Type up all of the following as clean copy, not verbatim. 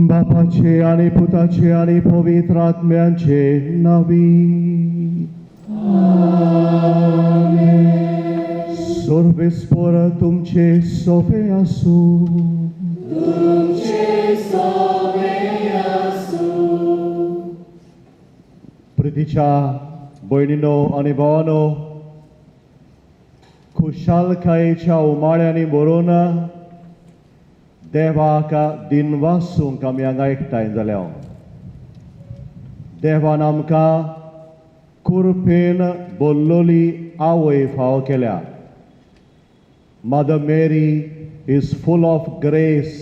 बापाचे आणि पुताचे आणि पवित्र आत्म्यांचे नावी सर्वेस्पर तुमचे सोपे असू. प्रितीच्या भयणीनो आणि भावांनो, खुशालकायेच्या उमाळ्यांनी भरून देवाक दिनवासूंक आमी हांगा एकठांय जाल्या. देवान आमकां कुरपेन भरलोली आवय फाव केल्या. Mother Mary is full of grace.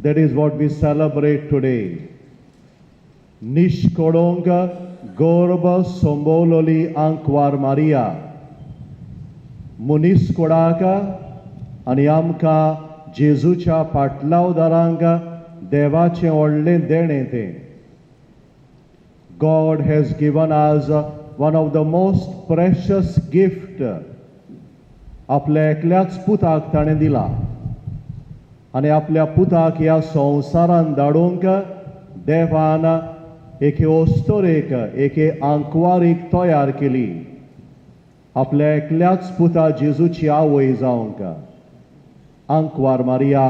That is what we celebrate today. निष्कळंक गर्भ संभोवलोली आंकवार मारिया मनीसकुळाक आनी आमकां जेजूच्या पाटलावदारांक देवाचें व्हडलें देणें तें. God has given us one of the most precious gift आपल्या एकल्याच पुताक ताणें दिला आनी आपल्या पुताक ह्या संवसारान धाडूंक देवान एके ओस्तोरेक एके आंकवारीक तयार केली आपल्या एकल्याच पुता जेजूची आवय जावंक आंकवार मारिया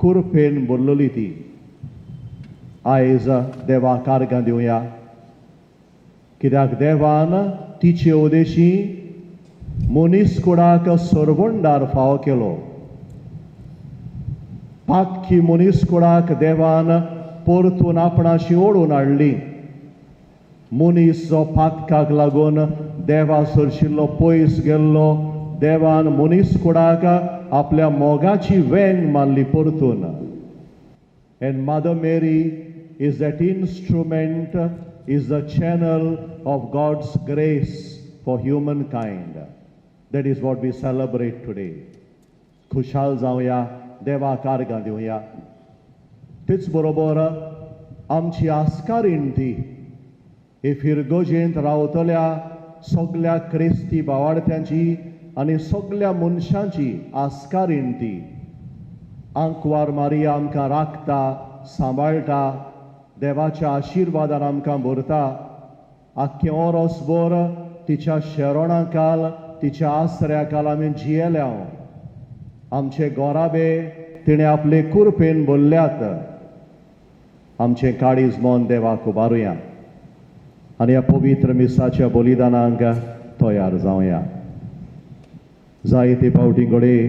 कुरपेन बोरलोली ती आयज देवाक आर्गां दिवया कित्याक देवान तिचे उदेशी मनीसकुळाक सोरवंडार फावो केलो पातकी मनीसकुळाक देवान परतून आपणाशी ओडून हाडली मनीस जो पातकाक लागून देवा सरशिल्लो पयस गेल्लो देवान मनीसकुळाक आपल्या मोगाची वेंग मारली परतून And Mother Mary is that instrument, is the channel of God's grace for humankind. That is what we celebrate today. Khushal जावया देवाक आर्गां दिवया तेच बरोबर आमची आस्कारीण ती हे फिरगोजेंत रावतल्या सगळ्या क्रिस्ती भावार्थ्यांची आनी सगळ्या मनशांची आस्कारीण ती आंकवार मारिया आमकां राखता सांबाळटा देवाच्या आशिर्वादान आमकां भरता आख्खें ओरोसभर तिच्या शेरोणाकाल तिच्या आसऱ्याकाल आमी जियेल्या आमचे गोराबे तिणें आपले कुरपेन भरल्यात आमचें काळीज मोन देवाक उबारुया आनी ह्या पवित्र मिसाच्या बलिदानाक तयार जावया जायते फावटी घडये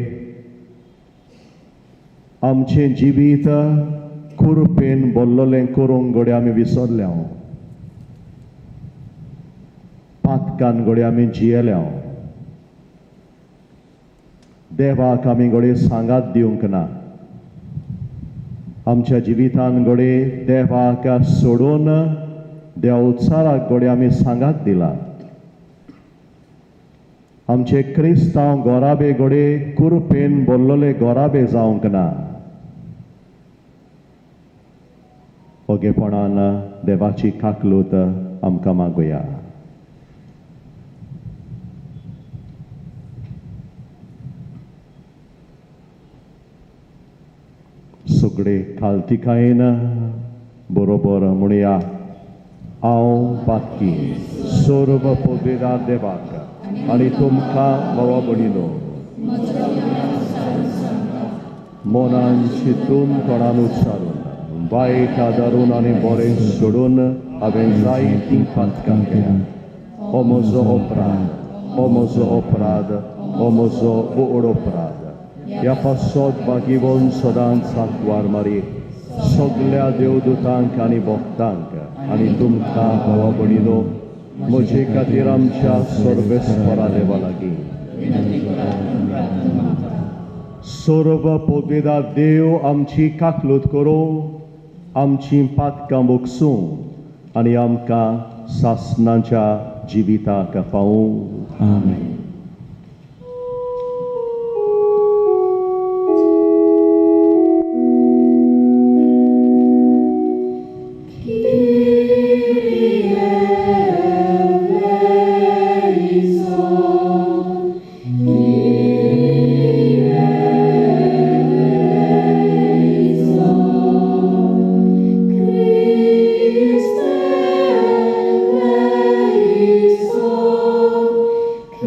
आमचें जिवीत कुरपेन भरलोलें करूंक घडये आमी विसरल्या पातकान घडये आमी जियेल्या देवाक आमी घडये सांगात दिवंक ना आमच्या जिवितान घडये देवाक सोडून देव उत्साराक घडये आमी सांगात दिला आमचे क्रिस्तांव गोराबे घडये कुरपेन भरलोले गोराबे जावंक ना ओगेपणान देवाची काकलूत आमकां मागुया सगळे खालतिकायेन बरोबर म्हणया हांव पातकी सर्व पोदेदार देवाक आनी तुमकां भावा भयणीनो मोनान चिंतून तोंडान उच्चारून वायट आदारून आनी बरें सोडून हांवें जायतीं पातकां केल्या हो म्हजो अपराध हो म्हजो अपराध हो म्हजो व्हड अपराध ह्या पासोत बागिवोन सदांच सांकवार मारी सगळ्या देवदूतांक आनी भक्तांक आनी तुमकां भावा भयणीनो म्हजे खातीर आमच्या सर्वेस्परा देवा लागीं सर्व पोदेदार देव आमची काकलूत करूं आमची पातकां मोगसूं आनी आमकां सासणाच्या जिविताक पावूं आमेन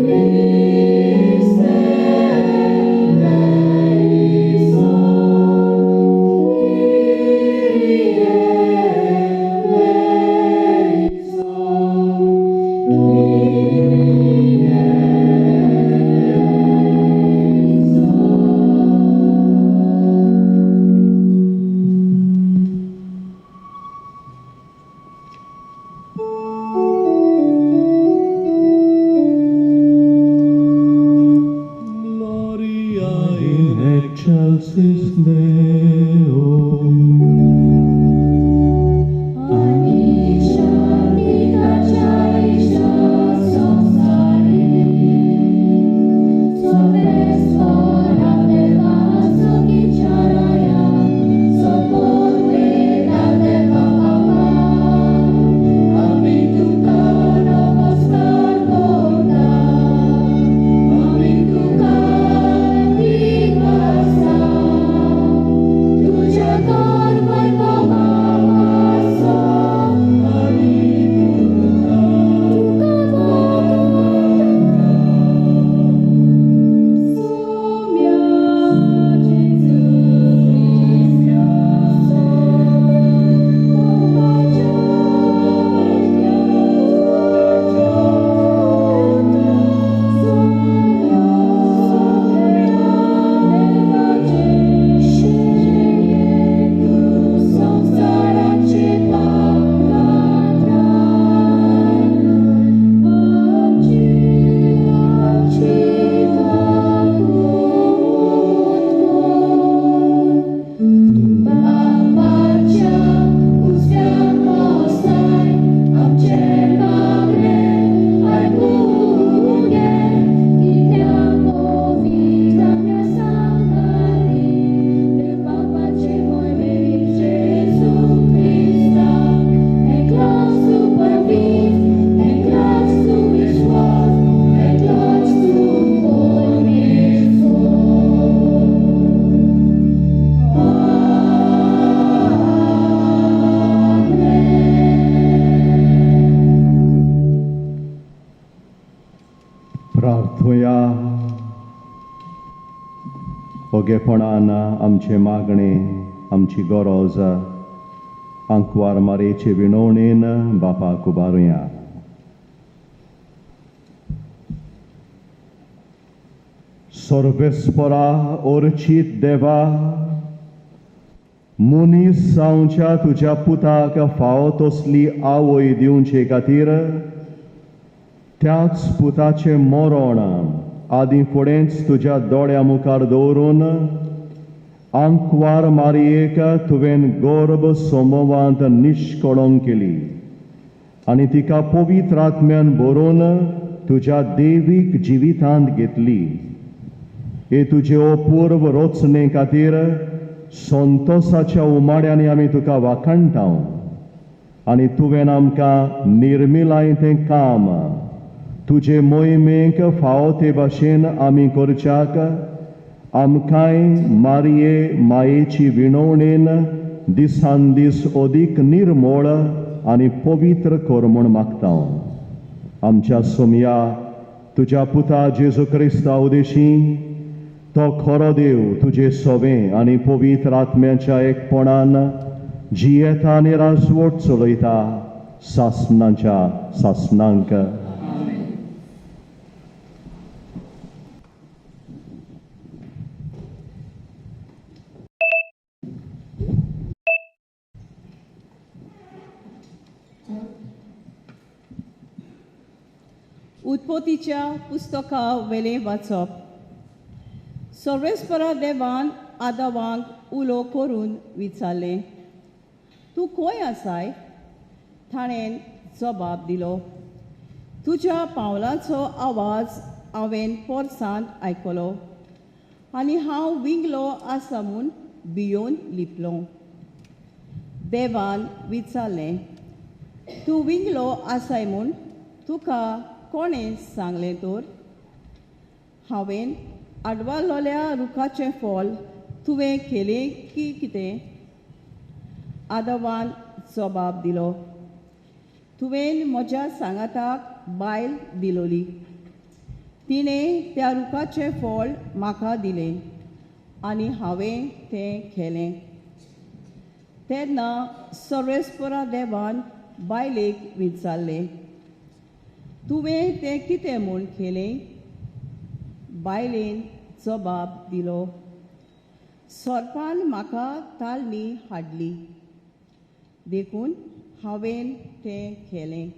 Christ प्रार्थुया. ओगेपणान आमचे मागणे, आमची गरज आंकवार मारेचे विणवणेन बापाक उबारुया. सर्वेस्परा ओर्चित देवा, मनीस जावच्या तुज्या पुताक फावो तसली आवय दिवचे खातीर त्याच पुताचे मरण आदी फुडेंच तुज्या दोळ्या मुखार दवरून आंकवार मारयेक तुवें गर्भ सोमोवांत निश्कळोंक केली आनी तिका पवित्र आत्म्यान भरून तुज्या देवीक जिवितांत घेतली. हे तुजे अपूर्व रचने खातीर संतोषाच्या उमाड्यांनी आमी तुका वाखाणटाव आनी तुवें आमकां निर्मिलायतें काम तुजे मोहिमेक फावो ते भाशेन आमी करच्याक आमकांय मारये मायेची विणवणेन दिसान दीस अदीक निर्मळ आनी पवित्र कर म्हूण मागता. आमच्या सोमया तुज्या पुता जेजू क्रिस्ता उदेशी तो खरो देव तुजे सोबे आनी पवित्र आत्म्याच्या एकपणान जियेता आनी राजवट चलयता सासणांच्या सासणांक. उत्पत्तीच्या पुस्तका वेले वाचप. सर्वेस्परा देवान आदामाक उलो करून विचारले, तूं खंय आसाय? ताणें जबाब दिलो, तुज्या पावलांचो आवाज हांवें परसांत आयकलो आनी हांव विंगलो आसा म्हूण भियोन लिपलो. देवान विचारलें, तूं विंगलो आसाय म्हूण तुका कोणें सांगलें तर? हांवें आडवालोल्या रुखाचें फळ तुवें केलें की कितें? आदामान जबाब दिलो, तुवें म्हज्या सांगाताक बायल दिलोली. तिणें त्या रुखाचें फळ म्हाका दिलें आनी हांवें तें केलें. तेन्ना सर्वेस्परा देवान बायलेक विचारलें, तुवें तें कितें म्हूण केलें? बायलेन जबाब दिलो, सर्पान म्हाका तालमी हाडली देखून हांवें तें केलें.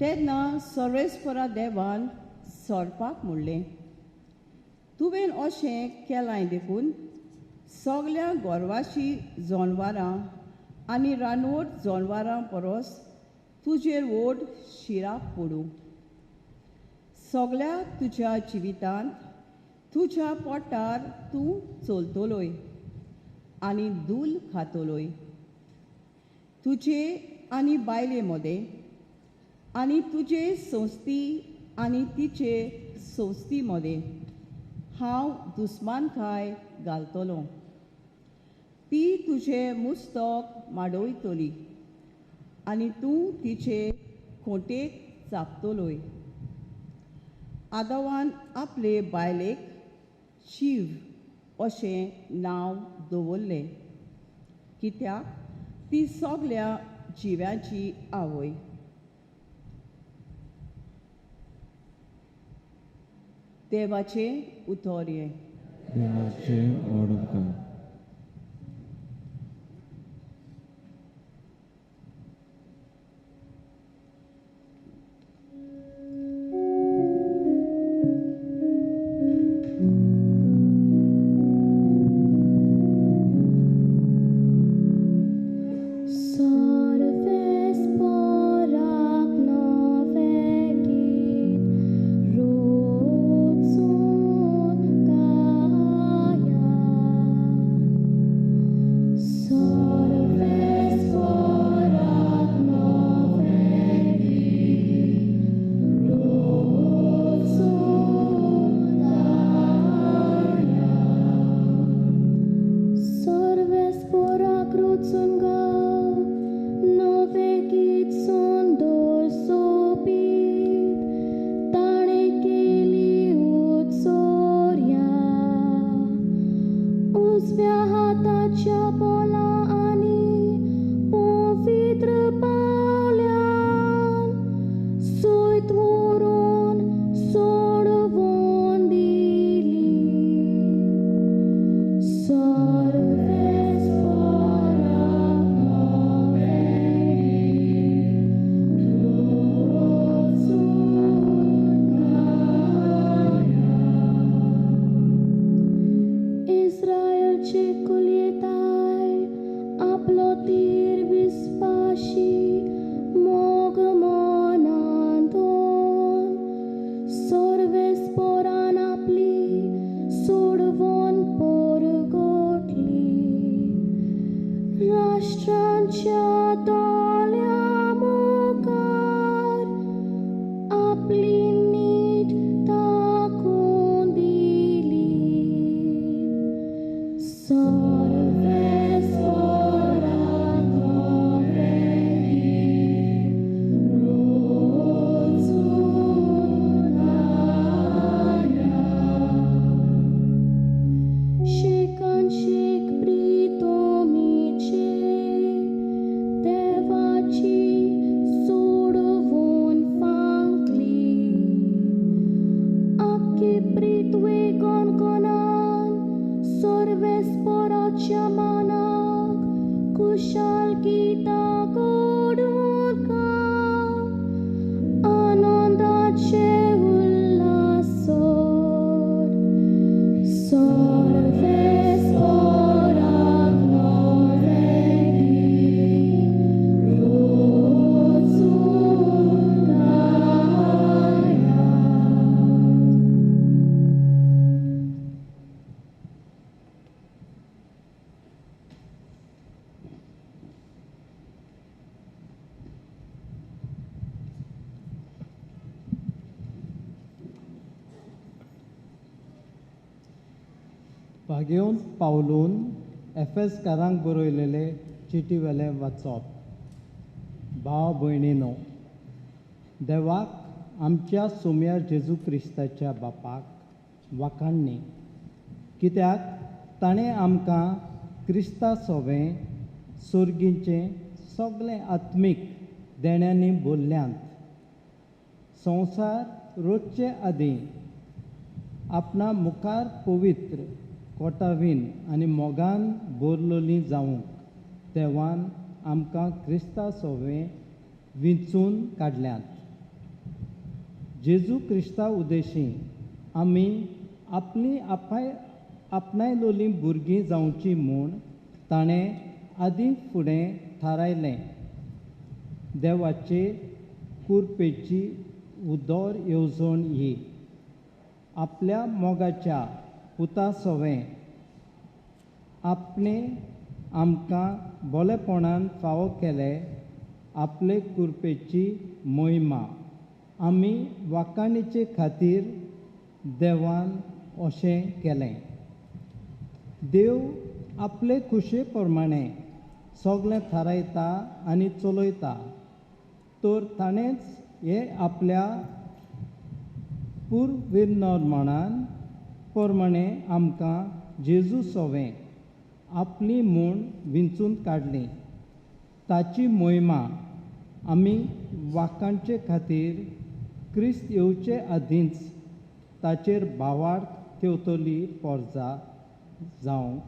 तेन्ना सर्वेस्परा देवान सर्पाक म्हणलें, तुवें अशें केलां देखून सगल्या गोरवाची जनवरां आनी रानवट जनवरां परस तुजेर व्हड शिराक पडूं. सगल्या तुज्या जिवितांत तुज्या पोटार तूं चलतलोय आनी दूल खातलोय. तुजे आनी बायले मदें आनी तुजे संस्ती आनी तिचे संस्ती मदें हांव दुस्मानकाय घालतलो. ती तुजें मुस्तक माडोयतली आनी तूं तिचे खोटेक चापतलोय. आदामान आपले बायलेक शीव अशें नांव दवरलें, कित्याक ती सगल्या जिव्यांची आवय. देवाचें उतर हें. देवाचें ओडकार. आमच्या मनाक कुशाल गीता कोडून का आनंदाचे उल्हास सर्वे स्पराक नवेगी रोजून गायात. भाग्योन पावलून एफेसकारांक बरयलेले चिटीवेले वाचप. भाव भयणीनो, देवाक आमच्या सोम्या जेजू क्रिस्ताच्या बापाक वाखाणणी, कित्याक ताणें आमकां क्रिस्ता सोबें सुर्गीचें सगळें आत्मीक देण्यांनी भरल्यांत. संवसार रोजचे आदीं आपणा मुखार पवित्र कोटावीन आनी मोगान भरलोलीं जावंक देवान आमकां क्रिस्ता सोबें विंचून काडल्यांत. जेजू क्रिस्ता उदेशी आमी आपली आपणायलोलीं भुरगीं जावची म्हूण ताणें आदीं फुडें थारायलें. देवाचे कुरपेची उदोर येवजण ही आपल्या मोगाच्या पुता सोबें आपणे आमकां बोलेपणान फावो केले. आपले कुरपेची मोहिमा आमी वाखाणीचे खातीर देवान अशें केलें. देव आपले खुशे प्रमाणे सगळें थारायता आनी चलयता, तर ताणेंच हे आपल्या पुर्विर्मणान प्रमाणे आमकां जेजू सोबें आपली म्हूण विंचून काडली. ताची मोहिमा आमी वाखाणचे खातीर क्रिस्त येवचे आदींच ताचेर भावार्थ ठेवतली पोरजा जावं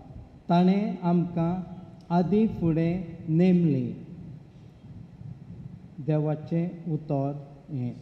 ताणें आमकां आदीं फुडें नेमली. देवाचें उतर हें.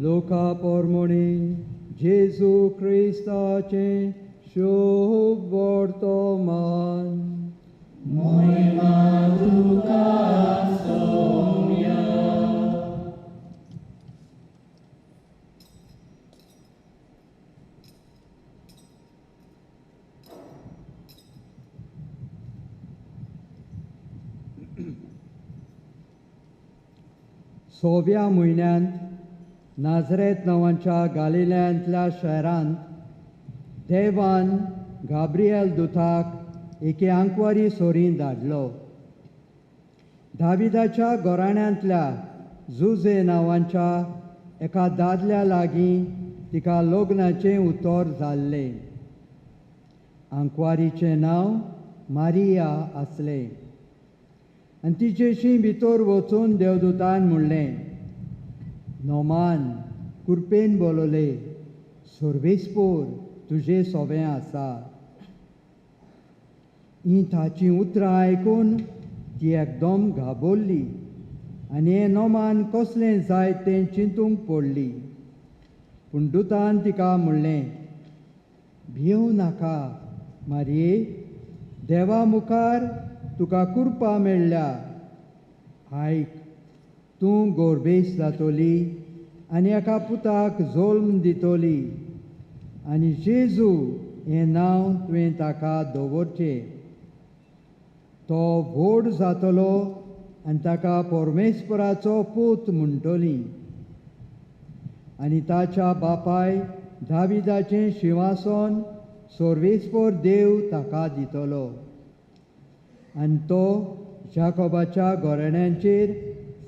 लोका पोरमोणी जेजू क्रिस्ताचे शुभ वर्तमान. महिमा तुका सौम्या. सोव्या म्हयन्यांत नाझरेत नांवाच्या गालिल्यांतल्या शहरांत देवान गाब्रिएल दुताक एके आंकवारी सोरीन धाडलो. दाविदाच्या घराण्यांतल्या जुजे नांवाच्या एका दादल्या लागीं तिका लग्नाचें उतर जाल्लें. आंकवारीचें नांव मारिया आसलें. आनी तिचेशी भितर वचून देवदूतान म्हणलें, नोमान कुरपेन बोलोले, सोर्वेस्पोर तुजें सोबें आसा. ही ताची उतरां आयकून ती एकदम घाबरली आनी हें नोमान कसलें जाय तें चिंतूंक पडली. पूण दुतान तिका म्हणलें, भियेव नाका मारये, देवा मुखार तुका कुरपा मेळ्ळ्या. आयक, तूं गोरबेस जातोली आनी एका पुताक जल्म दितोली आनी जेजू हें नांव तुवें ताका दवरचें. तो व्हड जातलो आनी ताका परमेस्पराचो पूत म्हणटली. आनी ताच्या बापाय दाविदाचें सिंहासन सोर्वेस्पर देव ताका दितलो. आनी तो जाकोबाच्या घराण्यांचेर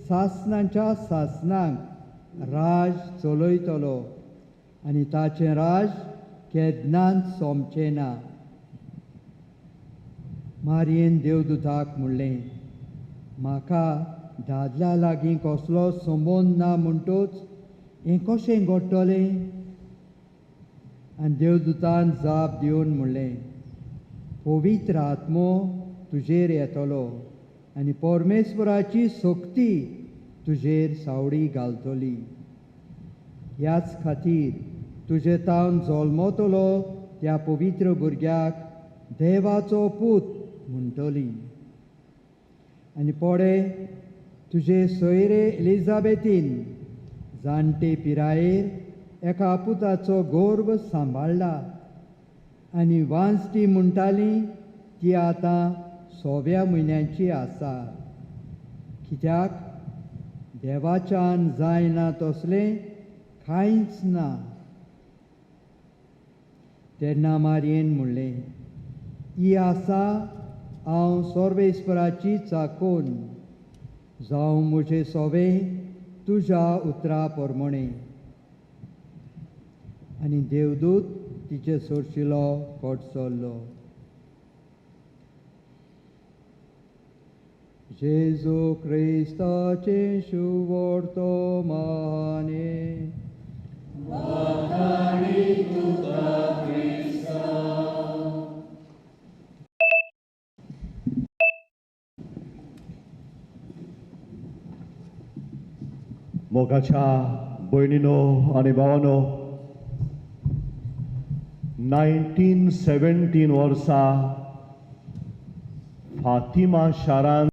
सासणांच्या सासणांक राज चलयतलो आनी ताचें राज केन्नाच सोंपचें ना. मारयेन देवदूताक म्हणलें, म्हाका दादल्या लागीं कसलो संबंद ना म्हणटूच हें कशें घडटलें? आनी देवदूतान जाप दिवन म्हणलें, पवित्र आत्मो तुजेर येतलो आनी परमेस्पराची शक्ती तुजेर सावळी घालतली. ह्याच खातीर तुजे तावन जल्मतलो त्या पवित्र भुरग्याक देवाचो पूत म्हणटली. आनी पोडे तुजे सोयरे एलिझाबेथीन जाणटे पिरायेर एका पुताचो गर्भ सांबाळ्ळा आनी वांस ती म्हणटाली ती आतां 6व्या म्हयन्याची आसा, कित्याक देवाच्यान जायना तसलें कांयच ना. तेन्ना मारयेन म्हणलें, ही आसा हांव सर्वेस्पराची चाकून, जावं म्हजें सोबें तुज्या उतरा प्रमाणे. आनी देवदूत तिचे सोडशिलो कोट चल्लो. जेजू क्रिस्ताचें शुवर्तमाने मोगाच्या भयणीनो आनी भावानो, 1917 वर्सा फातिमा शारांत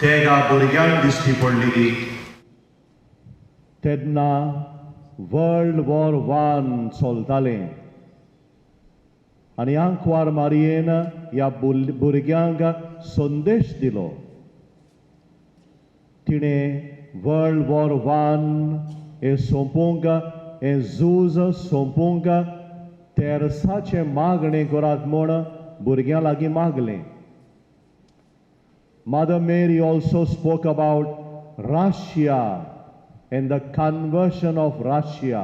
तेगा भुरग्यांक दिश्टी पडलेली. तेन्ना वर्ल्ड वॉर 1 चलतालें आनी आंकवार मारयेन ह्या भुरग्यांक संदेश दिलो. तिणें वर्ल्ड वॉर 1 हें सोंपूंक, हें झूज सोंपूंक तेरसाचें मागणें करात म्हूण भुरग्यां लागीं मागलें. Mother Mary also spoke about Russia and the conversion of Russia.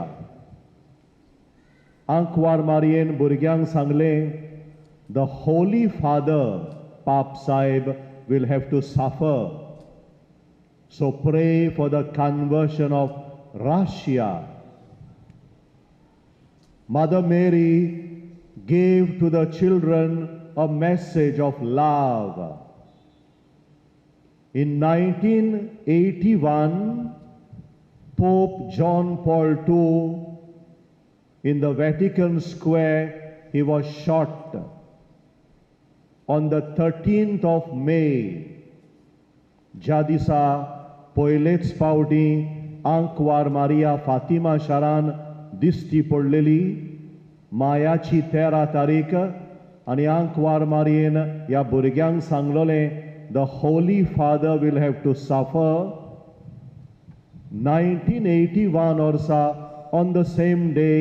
Ankwar Marian भुरग्यांक सांगलें, the Holy Father, Pap Sahib, will have to suffer. So pray for the conversion of Russia. Mother Mary gave to the children a message of love. In 1981, Pope John Paul II in the Vatican Square, he was shot. On the 13th of May, ज्या दिसा पयलेच फावटी आंकवार मारिया फातिमा शारान दिश्टी पडलेली, मायाची 13 तारीख, आनी आंकवार मारयेन ह्या भुरग्यांक सांगलोलें, the Holy Father will have to suffer. 1981 versa, on the same day,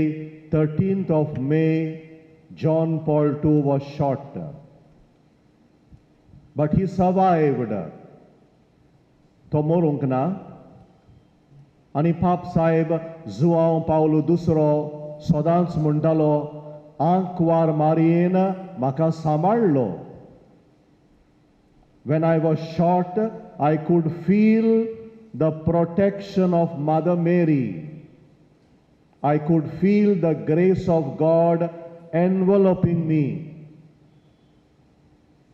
13th of May, John Paul II was shot. But he survived. तो मरूंक ना. आनी पाप साहेब जुआंव पावलो II सदांच म्हणटालो, आंकवार मारयेन म्हाका सांबाळलो. When I was shot, I could feel the protection of Mother Mary. I could feel the grace of God enveloping me.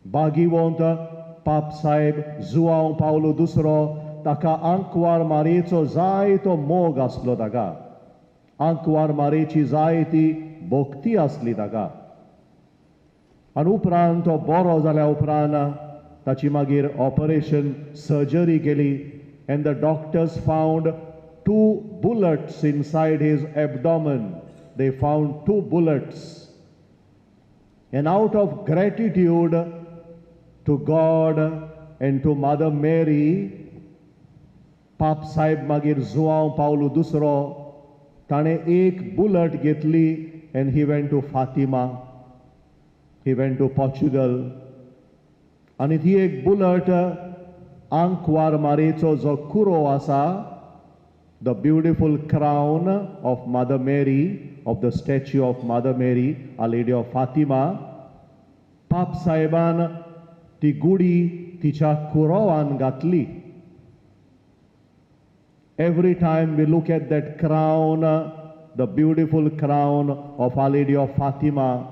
भागिवंत पाप साहेब João Paulo दुसरो, ताका आंकवार मारयेचो जायतो मोग आसलो ताका. आंकवार मारयेची जायती भोक्ती आसली ताका. आनी उपरांत तो बरो जाल्या उपरांत ताची मागीर ऑपरेशन सर्जरी केली. And the doctors found 2 bullets inside his abdomen. They found 2 bullets. And out of gratitude to God and to Mother Mary, Pap Sahib Magir Zuav Paulo दुसरो ताणे एक बुलेट घेतली and he went to Fatima. He went to Portugal. आणि ती एक bullet आंकवार मारयेचो जो कुरो आसा, the beautiful crown of Mother Mary, of the statue of Mother Mary, Our Lady of Fatima, पाप साहेबान ती गुडी तिच्या कुरोवान घातली. Every time we look at that crown, the beautiful crown of Our Lady of Fatima,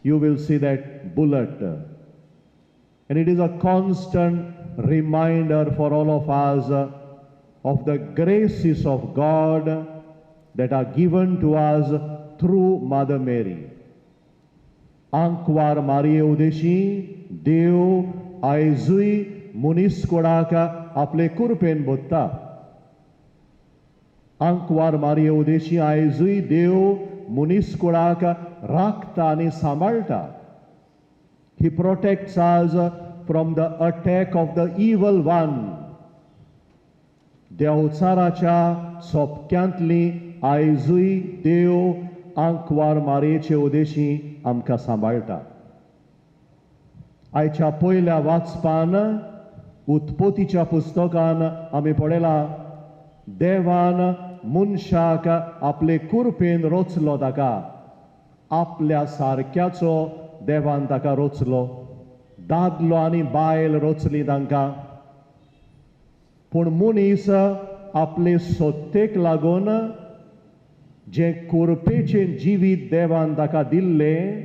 you will see that bullet. And it is a constant reminder for all of us of the graces of God that are given to us through Mother Mary. आंकवार मारये उदेशी देव आयजूय मुनीसकुळाक आपले कुरपेन बोत्ता. आंकवार मारये उदेशी आयजूय देव मुनीसकुळाक राखता आनी सांबाळटा. He protects us from the attack of the evil one. देवचाराच्या सोपक्यांतली आयजूय देव आंकवार मारयेचे उदेशी आमकां सांबाळटा. आयच्या पयल्या वाचपान उत्पत्तीच्या पुस्तकान आमी पळयलां, देवान मनशाक आपले कुरपेन रोचलो ताका. आपल्या सारक्याचो देवान ताका रोचलो. दादलो आनी बायल रोचली तांकां. पूण मनीस आपले सोत्तेक लागून जे कुरपेचें जिवीत देवान ताका दिल्लें,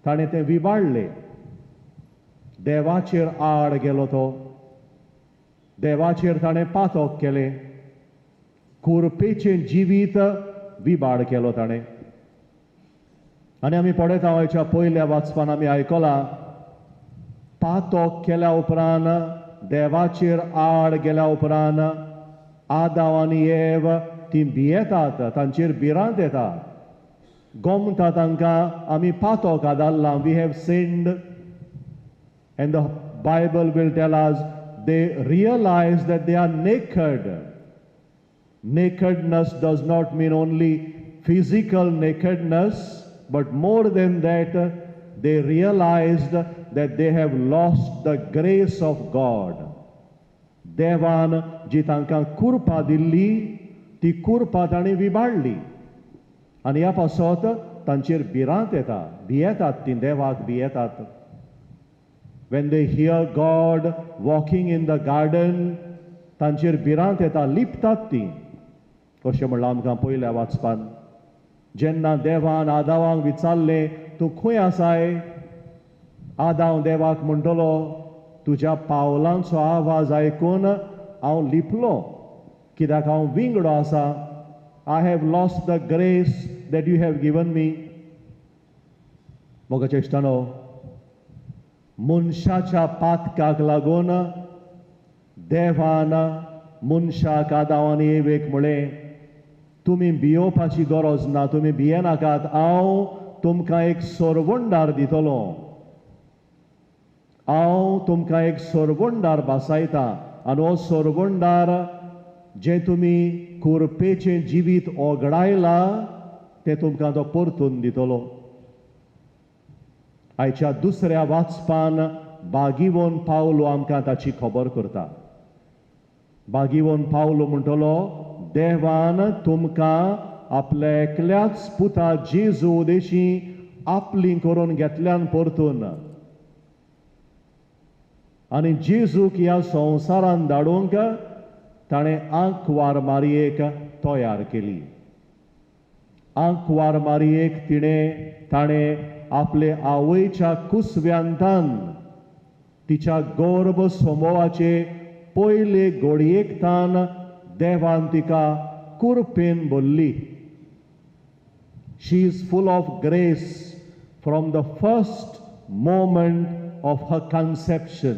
ताणें तें विबाडलें. देवाचेर आड गेलो तो. देवाचेर ताणें पातक केलें. कुरपेचें जिवीत विबाड केलो ताणें. आनी आमी पळयता हाच्या पयल्या वाचपान आमी आयकलां, पातक केल्या उपरांत, देवाचेर आड गेल्या उपरांत आदाम आनी एव ती भियेतात, तांचेर भिरांत येता. गोमता तांकां आमी पातक आदारलां. We have sinned. And the Bible will tell us they realise that they are naked. Nakedness does not mean only physical nakedness, but more than that, they realized that they have lost the grace of God. देवान जी तांकां कुरपा दिल्ली, ती कुरपा तांणी विबाडली. आनी ह्या पासत तांचेर भिरांत येता. भियेतात तीं देवाक भियेतात. When they hear God walking in the garden, तांचेर भिरांत येता, लिपतात तीं. अशें म्हणलां आमकां पयल्या वाचपान. जेन्ना देवान आदामाक विचारलें, तूं खंय आसाय? आदाम देवाक म्हणटलो, तुज्या पावलांचो आवाज आयकून हांव लिपलो, कित्याक हांव विंगडो आसा. I have lost the grace that you have given me. मोगाच्या इश्टानो, मनशाच्या पातकाक लागून देवान मनशाक आदाम आनी एवेक म्हळें, तुमी भियोवपाची गरज ना, तुमी भियेनाकात, हांव तुमकां एक सोरवंडार दितलो. हांव तुमकां एक सोरवंडार बसयतां. आनी हो सोरवंडार जें तुमी कुरपेचें जिवीत ओगडायलां, तें तुमकां तो परतून दितलो. आयच्या दुसऱ्या वाचपान बागिवोन पावलो आमकां ताची खबर करता. बागिवोन पावलो म्हणटलो, देवान तुमकां आपल्या एकल्याच पुता जेजू देशी आपली करून घेतल्यान परतून आनी जेजूक ह्या संवसारान धाडूंक ताणें आंकवार मारयेक तयार केली. आंकवार मारयेक ताणें आपले आवयच्या कुसव्यांतान तिच्या गर्भ समोवाचे पयले घडयेकतान देवान तिका कुरपेन भरली. She is full of grace from the first moment of her conception.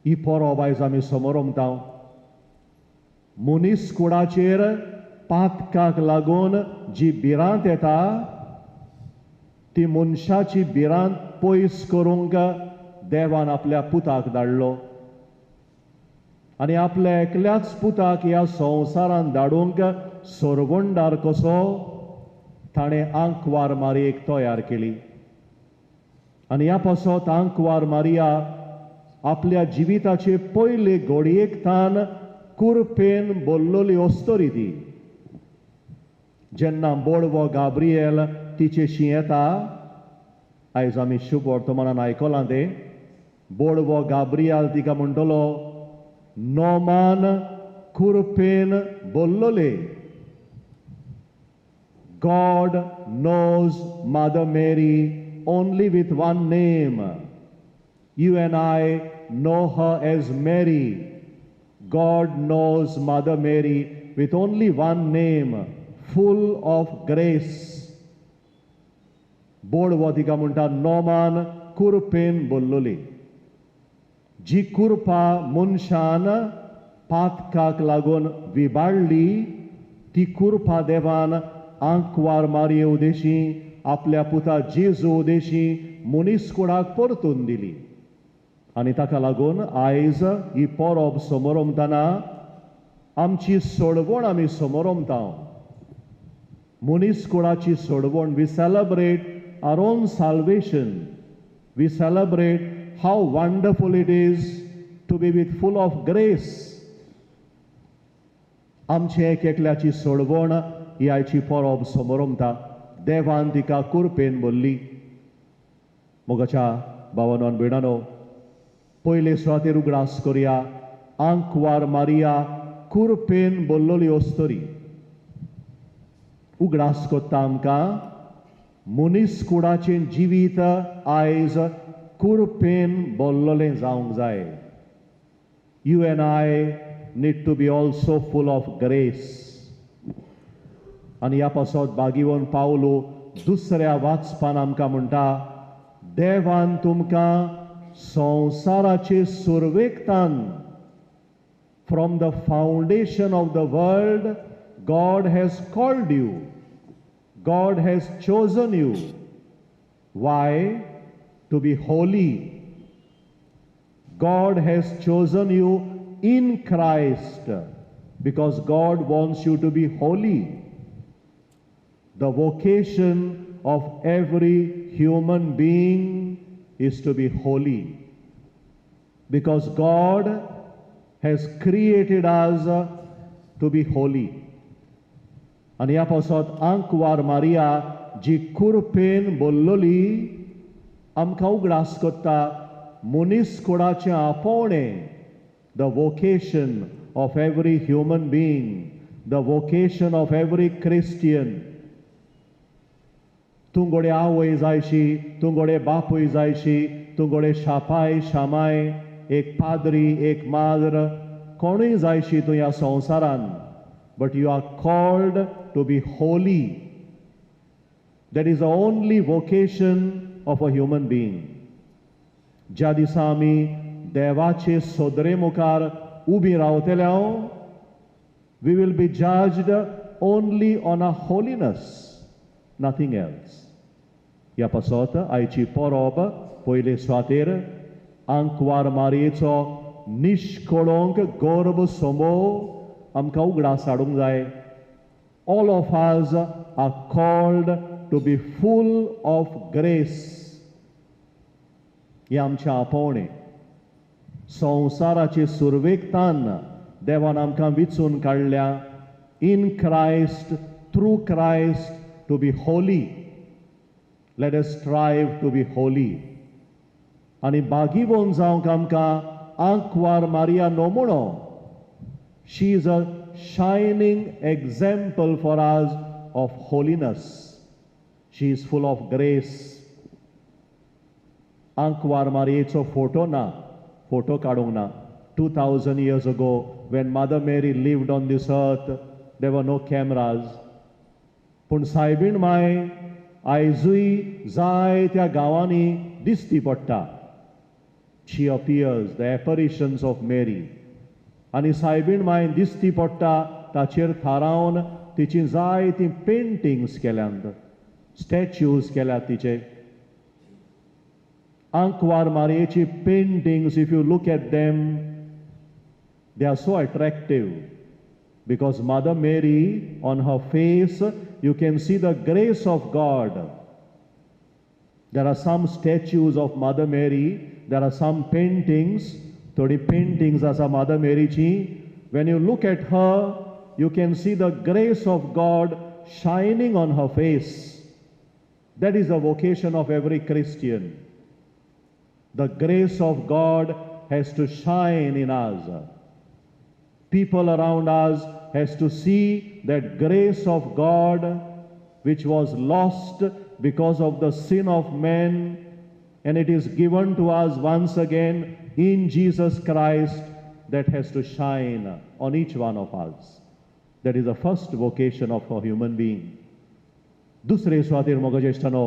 ही परब आयज आमी समोर उमतांव. मनीस कुळाचेर पातकाक लागून जी भिरांत येता ती मनशाची भिरांत पयस करूंक देवान आपल्या पुताक धाडलो आनी आपल्या एकल्याच पुताक ह्या संवसारान धाडूंक सोरवंडार कसो ताणें आंकवार मारयेक तयार केली. आनी ह्या पासत आंकवार मारया आपल्या जिविताचे पयले घडयेकतान कुरपेन बोल्लोली ओस्तोरी ती. जेन्ना बोडवो गाब्रिएल तिचेशी येता, आयज आमी शुभ वर्तमानान आयकलां तें, बोडवो गाब्रिएल तिका म्हणटलो, Noman कुरपेन बोल्लोले. God knows Mother Mary only with one name. You and I know her as Mary. God knows Mother Mary with only one name, full of grace. बोडवो तिका म्हणटा नोमान कुरपेन बोल्लोली. जी कुरपा मनशान पातकाक लागून विबाडली ती कुरपा देवान आंकवार मारये उदेशी आपल्या पुता जेजू उदेशी मनीसकुळाक परतून दिली. आनी ताका लागून आयज ही परब समोर उमतना आमची सोडवण आमी समोर उमतांव. मनीसकुळाची सोडवण. We celebrate our own salvation. We celebrate how wonderful it is to be with full of grace. आमचे एक एकल्याची सोडवण ही आयची परब समोर उमता. देवान तिका कुरपेन भरली. मोगाच्या भावानो आनी भयणानो, पयले सुवातेर उगडास करया आंकवार मारया कुरपेन बोल्लोली ओस्तोरी. उगडास कोत्ता आमकां मनीसकुळाचें जिवीत आयज कुरपेन बोल्लोलें जावंक जाय. You and I need to be also full of grace. आनी ह्या पासत बागीवन पावलो दुसऱ्या वाचपान आमकां म्हणटा, देवान तुमकां संवसाराचे सुरवेकतान from the foundation of the world God has called you. God has chosen you. Why? To be holy. God has chosen you in Christ because God wants you to be holy. The vocation of every human being is to be holy because God has created us to be holy. आनी ह्या पासत आंकवार मारया जी कुरपेन बोल्लोली आमकां उगडास कोत्ता मनीसकुळाचें आपोवणें. The vocation of every human being, the vocation of every Christian. तुंगोडे आवय जायशी, तुंगोडे बापूय जायशी, तुंगोडे शापाय शामाय, एक पाद्री, एक माद्र, कोणूय जायशी तूं ह्या संवसारान. But you are called to be holy. That is the only vocation of a human being. ज्या दिसा आमी देवाचे सोदरे मुखार उबी रावतल्यो, we will be judged only on our holiness, nothing else. ह्या पासत आयची परब पयले सुवातेर आंकवार मारयेचो निश्कळोंक गर्भ समूह आमकां उगडास हाडूंक जाय. All of us are called to be full of grace. हें आमचें आपोवणें. संवसाराचे सुरवेकतान देवान आमकां विचून काडल्या. इन Christ through Christ to be holy. Let us strive to be holy. आनी बागीवोन जावंक आमकां आंकवार Maria नमुनो. She is a shining example for us of holiness. She is full of grace. आंकवार मारयेचो फोटो ना, फोटो काडूंक ना. 2000 years ago, when Mother Mary lived on this earth, there were no cameras. पूण सायबीण my आयजूय जायत्या गांवांनी दिसती पडटा. She appears, the apparitions of Mary. आनी सायबीण माय दिसती पडटा ताचेर थारावन तिची जायतीं पेंटिंग्स केल्यात, स्टॅच्यूज केल्यात तिचे. आंकवार मारयेची paintings, if you look at them, they are so attractive because Mother Mary, on her face, you can see the grace of God. There are some statues of Mother Mary, there are some paintings, thodi paintings asa Mother Mary chi. When you look at her, you can see the grace of God shining on her face. That is the vocation of every Christian. The grace of God has to shine in us. People around us has to see that grace of God which was lost because of the sin of man, and it is given to us once again in Jesus Christ, that has to shine on each one of us. That is the first vocation of a human being. दुसरे सुवातेर मोगा ज्येश्ठानो,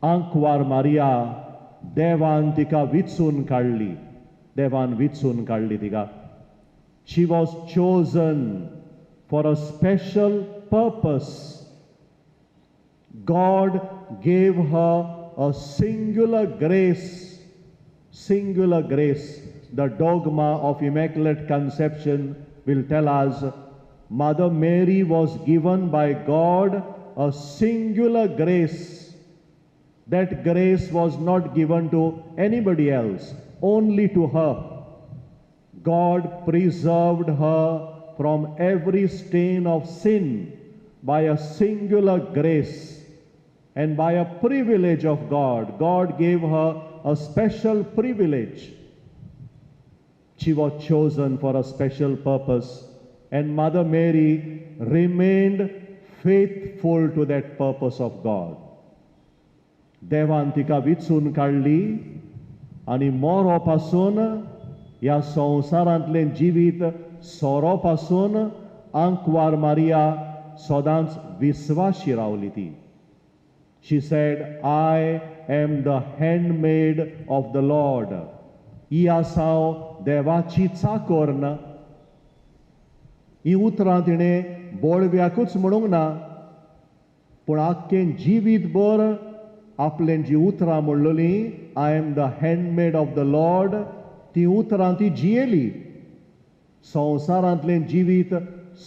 आंकवार मारिया देवान तिका विचून काडली. देवान विचून काडली तिका. She was chosen for a special purpose. God gave her a singular grace. Singular grace. The dogma of Immaculate Conception will tell us Mother Mary was given by God a singular grace. That grace was not given to anybody else, only to her. God preserved her from every stain of sin by a singular grace and by a privilege of God. God gave her a special privilege. She was chosen for a special purpose, and Mother Mary remained faithful to that purpose of God. देवान तिका विचून काडली आनी मोरो पासून ह्या संवसारांतले जिवीत सोरो पासून आंकवार मारिया सदांच विस्वाशी रावली ती. She said, I am the handmaid of the Lord. ही आसा देवाची चाकोर ना. ही उतरां तिणें बोडव्याकूच म्हणूंक ना, पूण आख्खें जिवीतभर आपलें जी उतरां म्हणलोलीं, I am the handmaid of the Lord, ती उतरां ती जियेली. संवसारांतलें जिवीत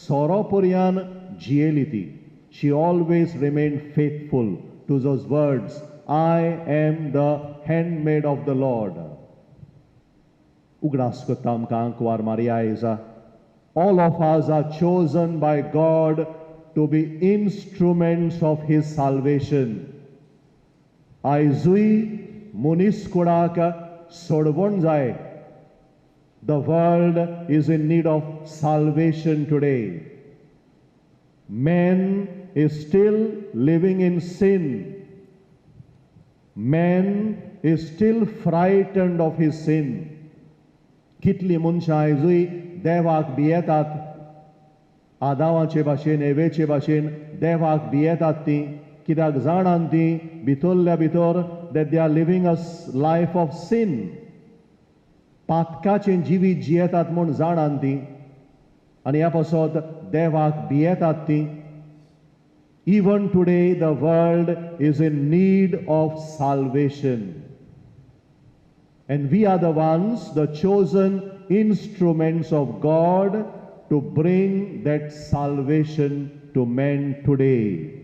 सोरो पर्यान जियेली ती. She always remained faithful to those words, I am the handmaid of the Lord. Ugras kotta amka आंकवार मारिया आयज. All of us are chosen by God to be instruments of His salvation. आयजूय मनीस कुळाक सोडवण जाय. The world is in need of salvation today. Man is still living in sin. Man is still frightened of his sin. कितली मनशां आयजूय देवाक भियेतात. आदावाचे भाशेन, एवेचे भाशेन देवाक भियेतात तीं. कित्याक जाणान तीं भितरल्या भितर that they are living a life of sin. पातकाचें जिवीत जियेतात म्हूण जाणान तीं. आनी ह्या पासत देवाक भियेतात तीं. Even today the world is in need of salvation. And we are the ones, the chosen instruments of God to bring that salvation to men today.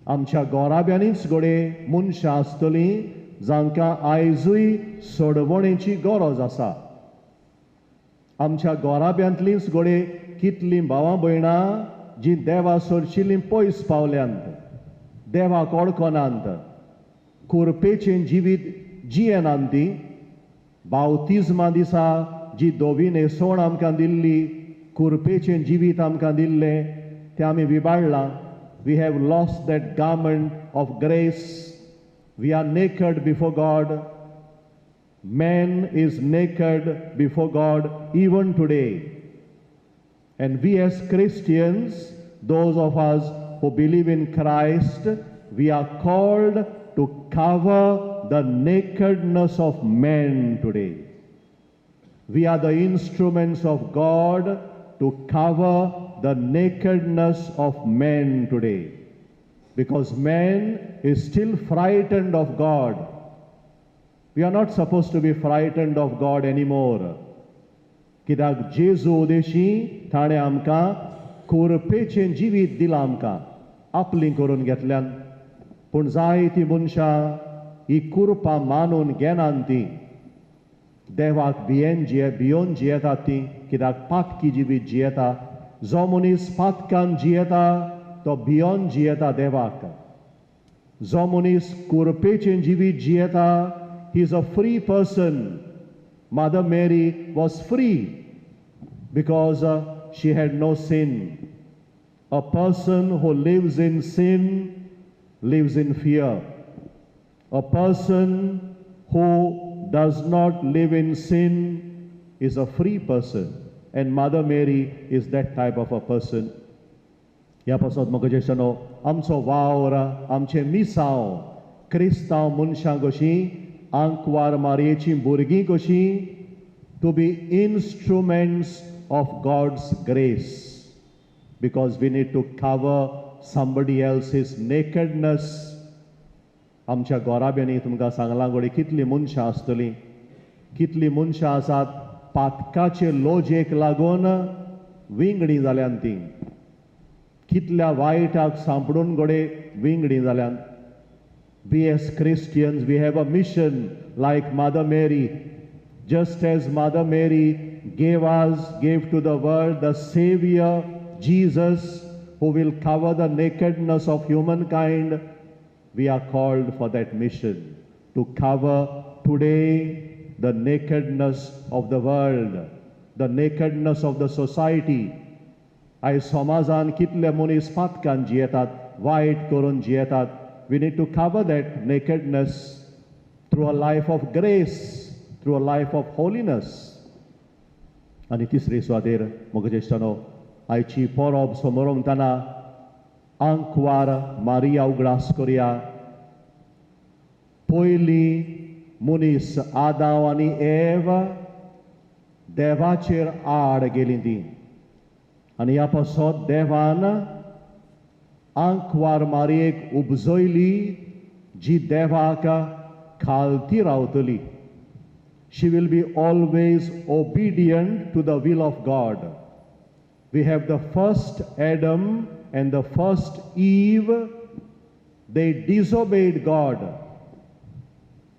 आमच्या गोराब्यांनीच घोडे मनशां आसतलीं जांकां आयजूय सोडवणेची गरज आसा. आमच्या गोराब्यांतलींच घोडे कितलीं भावां भयणां जी देवा सोडशिल्लीं पयस पावल्यांत, देवाक ओळखोनांत, कुरपेचें जिवीत जियेनांत तीं, बावतिजमा दिसा जी धोवी न्हेसोवण आमकां दिल्ली, कुरपेचें जिवीत आमकां दिल्लें, तें आमी विबाडलां. We have lost that garment of grace. We are naked before God. Man is naked before God even today. And we as Christians, those of us who believe in Christ, we are called to cover the nakedness of man today. We are the instruments of God to cover the nakedness of man today. Because man is still frightened of God. We are not supposed to be frightened of God anymore. कित्याक जेजू उदेशी ताणें आमकां कुरपेचें जिवीत दिलां आमकां, आपलीं करून घेतल्यान. पूण जायतीं मनशां ही कुरपां मानून घेनात तीं. देवाक भियोन जियेतात तीं, कित्याक पातकी जिवीत जियेता. जो मनीस पातकान जियेता तो भियोन जियेता देवाक. जो मनीस कुरपेचें जिवीत जियेता, he is a free person. Mother Mary was free because she had no sin. A person who lives in sin lives in fear. A person who does not live in sin is a free person. And Mother Mary is that type of a person. ह्या पासत म्हाका जेशनो आमचो वावर, आमचे मिसांव क्रिस्तांव मनशां कशीं, आंकवार मारयेचीं भुरगीं कशीं, to be instruments of God's grace. Because we need to cover somebody else's nakedness. आमच्या गोराब्यांनी तुमकां सांगलां घोडी कितलीं मनशां आसतलीं, कितलीं मनशां आसात पातकाचे लोजेक लागून विंगडीं जाल्यांत तीं. कितल्या वायटाक सांपडून घोडे विंगडीं जाल्यांत. We as Christians, we have a mission like Mother Mary. Just as Mother Mary gave to the world the Savior, Jesus, who will cover the nakedness of humankind, we are called for that mission, to cover today the nakedness of the world, the nakedness of the society. आयज समाजान कितले मनीस पातकान जियेतात, वायट करून जियेतात. We need to cover that nakedness through a life of grace, through a life of holiness. आनी तिसरे सुवातेर म्हाका जेश्टानो आयची परब समोरंगतना आंकवार मारिया उगडास करया. पयलीं मनीस आदाव आनी एव देवाचेर आड गेलीं तीं. आनी ह्या पासत देवान आंकवार मारयेक उपजयली जी देवाक खालती रावतली. She will be always obedient to the will of God. We have the first Adam and the first Eve. They disobeyed God.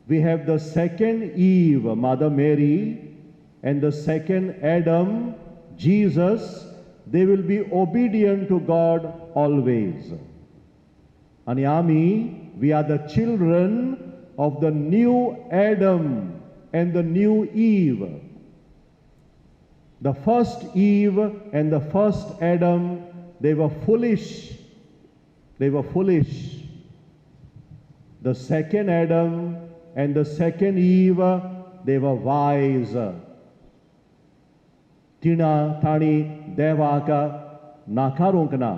We have the second Eve, Mother Mary, and the second Adam, Jesus. They will be obedient to God always. And we are the children of the new Adam and the new Eve. The first Eve and the first Adam, they were foolish. They were foolish. The second Adam and the second Eve, they were wise. ताणी देवाक नाकारूंक ना.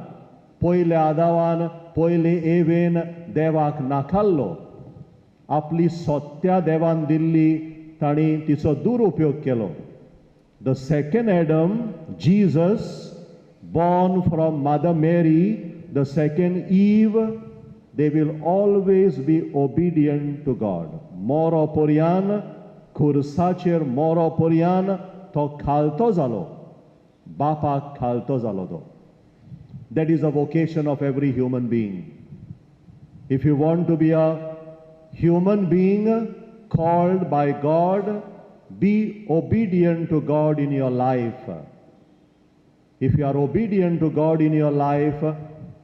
पयले आदावान, पयले even देवाक नाकारलो. आपली सत्या देवान दिल्ली, ताणी तिचो दुरुपयोग केलो. The second Adam, Jesus, born from Mother Mary, the second Eve, they will always be obedient to God. Moro poryan, kursacher moro poryan, to khalto zalo. Bapa khalto zalo do. That is the vocation of every human being. If you want to be a human being called by God, be obedient to God in your life. If you are obedient to God in your life,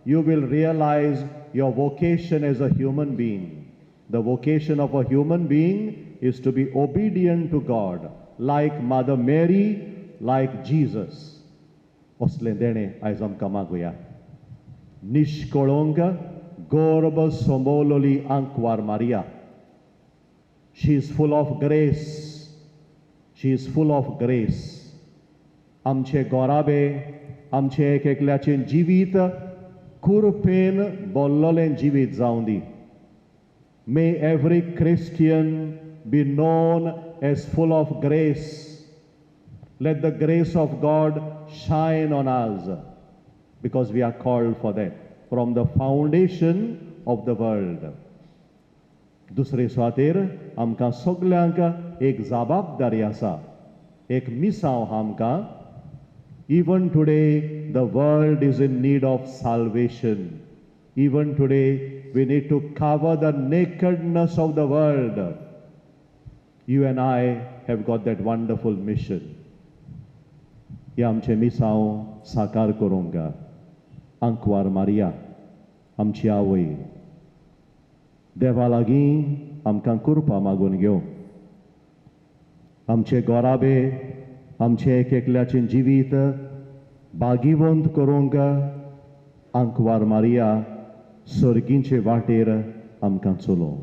you will realize your vocation as a human being. The vocation of a human being is to be obedient to God, like Mother Mary, like Jesus. असलें देणें आयज आमकां मागुया. निश्कळोंक गोरब सोंबोलोली आंकवार Maria. She is full of grace. She is full of grace. आमचे गोराबे, आमचे एक एकल्याचें जिवीत कुरपेन बोल्लोलें जिवीत जावं दी. May every Christian be known as full of grace. Let the grace of God shine on us, because we are called for that from the foundation of the world. दुसरे सुवातेर आमकां सगल्यांक एक जबाबदारी आसा, एक मिसांव आहा आमकां. Even today the world is in need of salvation. Even today we need to cover the nakedness of the world. You and I have got that wonderful mission. हे आमचे मिसांव साकार करूंक आंकवार मारिया, आमची आवय. देवा लागीं आमकां कृपा मागून घेवं. आमचे गोराबे, आमचे एक एकल्याचें जिवीत बागीवंत करूंक आंकवार मारिया, सर्गींचे वाटेर आमकां चलोवं.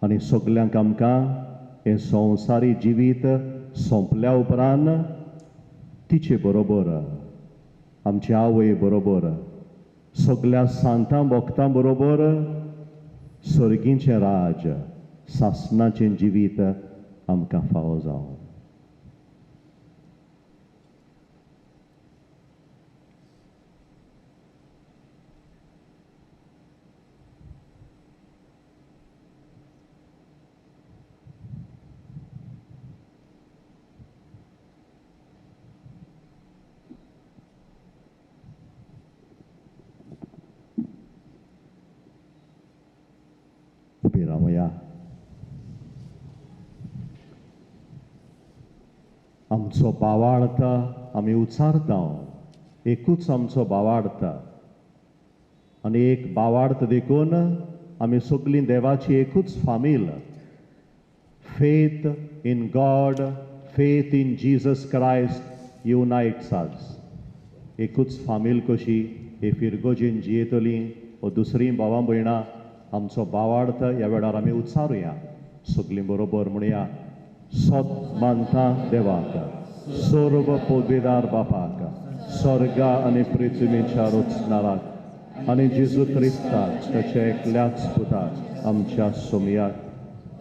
आनी सगल्यांक आमकां हें संवसारी जिवीत सोंपल्या उपरांत तिचे बरोबर, आमचे आवय बरोबर, सगल्या सांतां भक्तां बरोबर सर्गींचें राज, सासणाचें जिवीत आमकां फावो जावं. उबे रावया. आमचो भावार्थ आमी उचारता, एकूच आमचो भावार्थ, आनी एक भावार्थ देखून आमी सगळीं देवाची एकूच फामील. Faith in God, faith in Jesus Christ unites us. एकूच फामील कशी हे फिरगोजीन जियेतलीं व दुसरीं भावां भयणां आमचो भावार्थ ह्या वेळार आमी उच्चारुया. सगळीं बरोबर म्हणुया. सत मानता देवाक, सर्व पोदवेदार बापाक, स्वर्गा आनी पृथ्वीच्या रचणाराक, आनी जेजू क्रिस्ताक ताच्या एकल्याच पुताक आमच्या सोमयाक,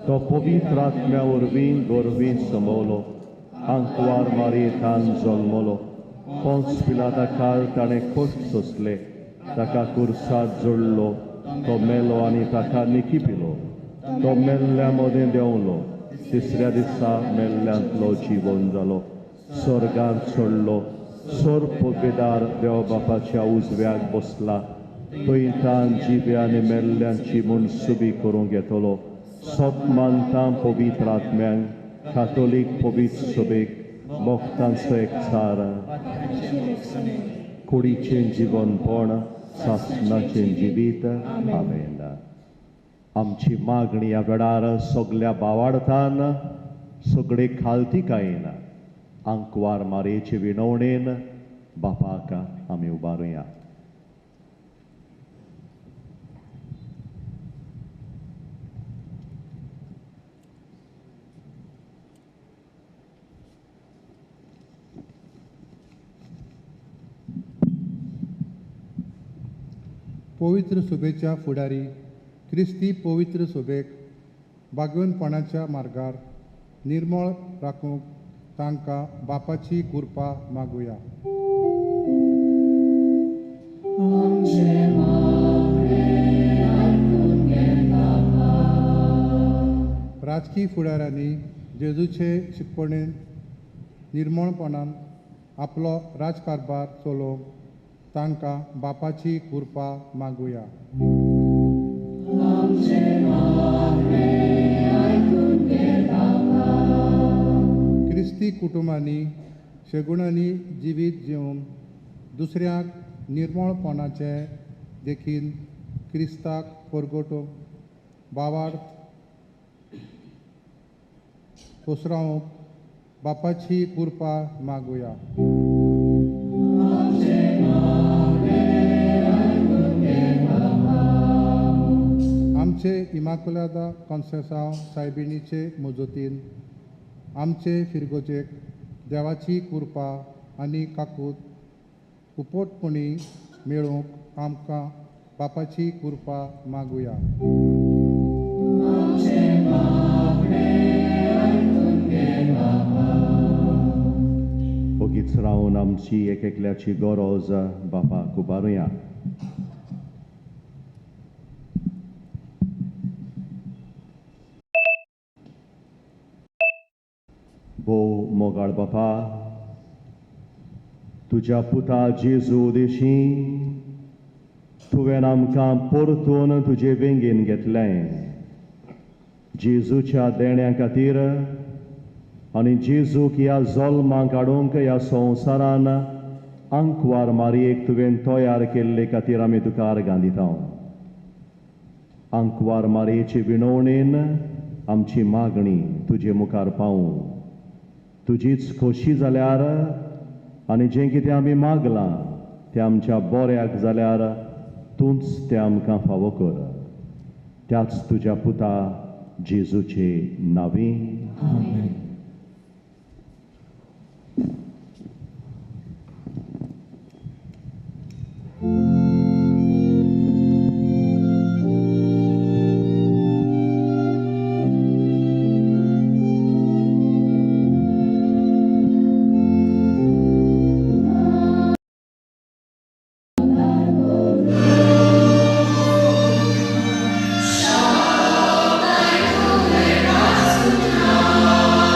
तो पवित्र आत्म्या वरवीं गोरवीं समोवलो, आंकवार मारयेंतान जल्मलो, पोंच पिलाता काळ ताणें कश्ट सोंसले, ताका कुर्सात जोडलो, तो मेलो आनी ताका निखिपिलो, तो मेल्ल्या मदें देंवलो, तिसऱ्या दिसा मेल्ल्यांतलो जिवन जालो, स्वर्गार चडलो, सोर पोदवेदार देव बापाच्या उजव्याक बसला, थंयतान जिव्या आनी मेल्ल्यांची मुनसुबी करूंक येतलो. सत मानता पवित्र आत्म्यांक, कातोलीक पवित्र सभेक, भक्तांचो एकचार, कुडीचें जीवनपण, सासणाचें जिवीत. आमेन. आमची मागणी ह्या वेळार सगल्या भावार्थान, सगळे खालतीकायेन, आंकवार मारयेचे विणवणेन बापाक आमी उबारुया. पवित्र सुबेच्या फुडारी क्रिस्ती पवित्र सुबेक भागवंतपणाच्या मार्गार निर्मळ राखूंक तांकां बापाची कृपा मागुया. राजकीय फुडाऱ्यांनी जेजूचे शिकवणेन निर्मळपणान आपलो राजकारभार चलोवंक तांकां बापाची कृपा मागुया. क्रिस्ती कुटुंबांनी शेगुणांनी जिवीत जिवन दुसऱ्याक निर्मळपणाचे देखील क्रिस्ताक परगटोवंक भावार्थ पोसरावंक बापाची कृपा मागुया. आमचे इमाकुलादा कॉन्सेसांव सायबिणीचे मजतीन आमचे फिरगोजेक देवाची कृपा आनी काकूट उपोटपणी मेळोवंक आमकां बापाची कृपा मागुया. ओगीच रावन आमची एकल्याची गरज बापाक उबारुया. भोव मोगाळ बापा, तुज्या पुता जेजू देशी तुवें आमकां परतून तुजे वेंगेन घेतलें. जेजूच्या देण्या खातीर आनी जेजूक ह्या जल्माक हाडूंक ह्या संवसारान आंकवार मारयेक तुवें तयार केल्ले खातीर आमी तुका आर्गां दिता. आंकवार मारयेचे विणवणेन आमची मागणी तुजे मुखार पावूं. तुजीच खोशी जाल्यार आनी जें कितें आमी मागलां तें आमच्या बऱ्याक जाल्यार तूंच तें आमकां फावो कर. त्याच तुज्या पुता जेजूचे नांवी. आमेन. Shalom,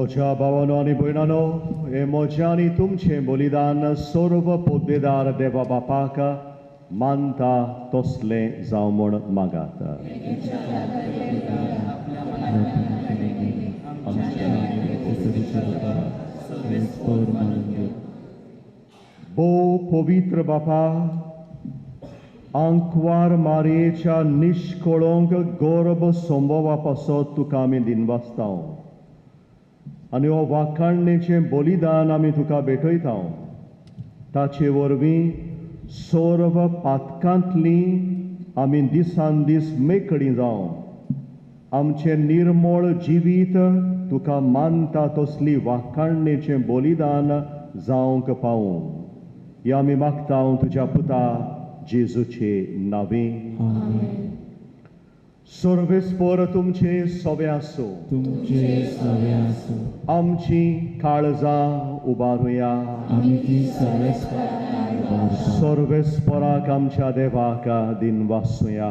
मोच्या भावानो आनी भयणानो, हे मोचे आनी तुमचें बलिदान सर्व पोद्देदार देवा बापाक मानता तसलें जावं म्हूण मागात. भोव पवित्र बापा, आंकवार मारयेच्या निश्कळोंक गर्भ संभोवा पासत तुका आमी दिनवासतांव आनी हो वाखाणणेचें बलिदान आमी तुका भेटयतांव. ताचे वरवीं सर्व पातकांतलीं आमी दिसान दीस मेकळीं जावं, आमचें निर्मळ जिवीत तुका मानता तसली वाखाणणेचें बलिदान जावंक पावूं. हें आमी मागतांव तुज्या पुता जेजूचे नांवें. सर्वेस्पर तुमचे सवे आसूं. तुमचे सवे आसूं. आमची काळजां उबारुया. आमी ती सर्वेस्पराक उबारता. सर्वेस्पराक आमच्या देवाक दिनवासुया.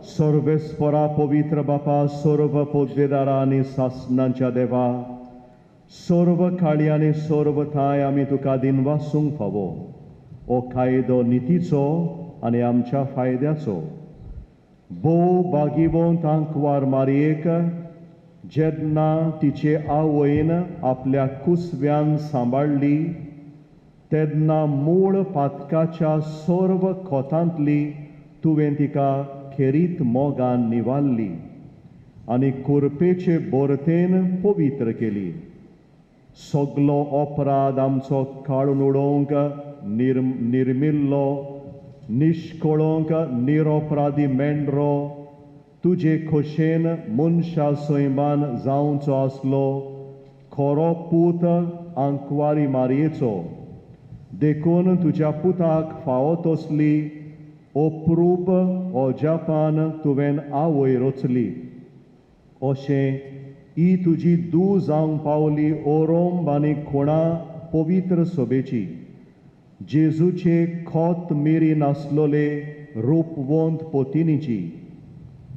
सर्वेस्परा पवित्र बापा, सर्व पोद्देदारा आनी सासणांच्या देवा, सर्व काळी आनी सर्व थाय आमी तुका दिनवासूंक फावो. हो कायदो नितीचो आनी आमच्या फायद्याचो. भोव बागीवंत आंकवार मारयेक जेन्ना तिचे आवयन आपल्या कुसव्यान सांबाळली, तेन्ना मूळ पातकाच्या सर्व खोतांतली तुवें तिका खेरीत मोगान निवाल्ली आनी कुरपेचे बोरतेन पवित्र केली. सगलो अपराध आमचो काडून उडोवंक निर्मिल्लो निश्कळोंक निरपराधी मेंढरो तुजे खोशेन मनशा सैमान जावचो आसलो खरो पूत आंकवारी मारयेचो देखून तुज्या पुताक फावो तसली अप्रूप ओजापान तुवें आवय रचली. अशें ही तुजी दू जावंक पावली ओरोंब आनी खुणां पवित्र सभेची, जेजूचे खोत मेरीन आसलोले रूपवंत पोतिनीची,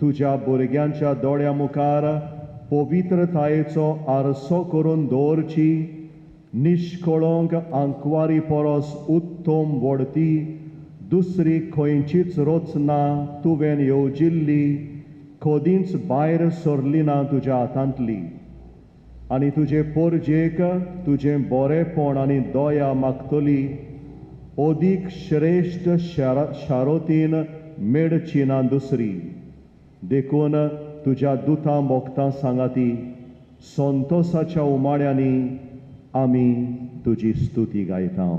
तुज्या भुरग्यांच्या दोळ्या मुखार पवित्रतायेचो आरसो करून दवरची, निश्कळोंक आंकवारी परस उत्तम वडती दुसरी खंयचीच रचना तुवें येवजिल्ली कदींच भायर सरली ना तुज्या हातांतली. आनी तुजे पोरजेक तुजें बरेपण आनी दया मागतली अदीक श्रेश्ठ शारोतीन मेडची ना दुसरी. देखून तुज्या दुतां भोगतां सांगाती संतोसाच्या उमाळ्यांनी आमी तुजी स्तुती गायतां.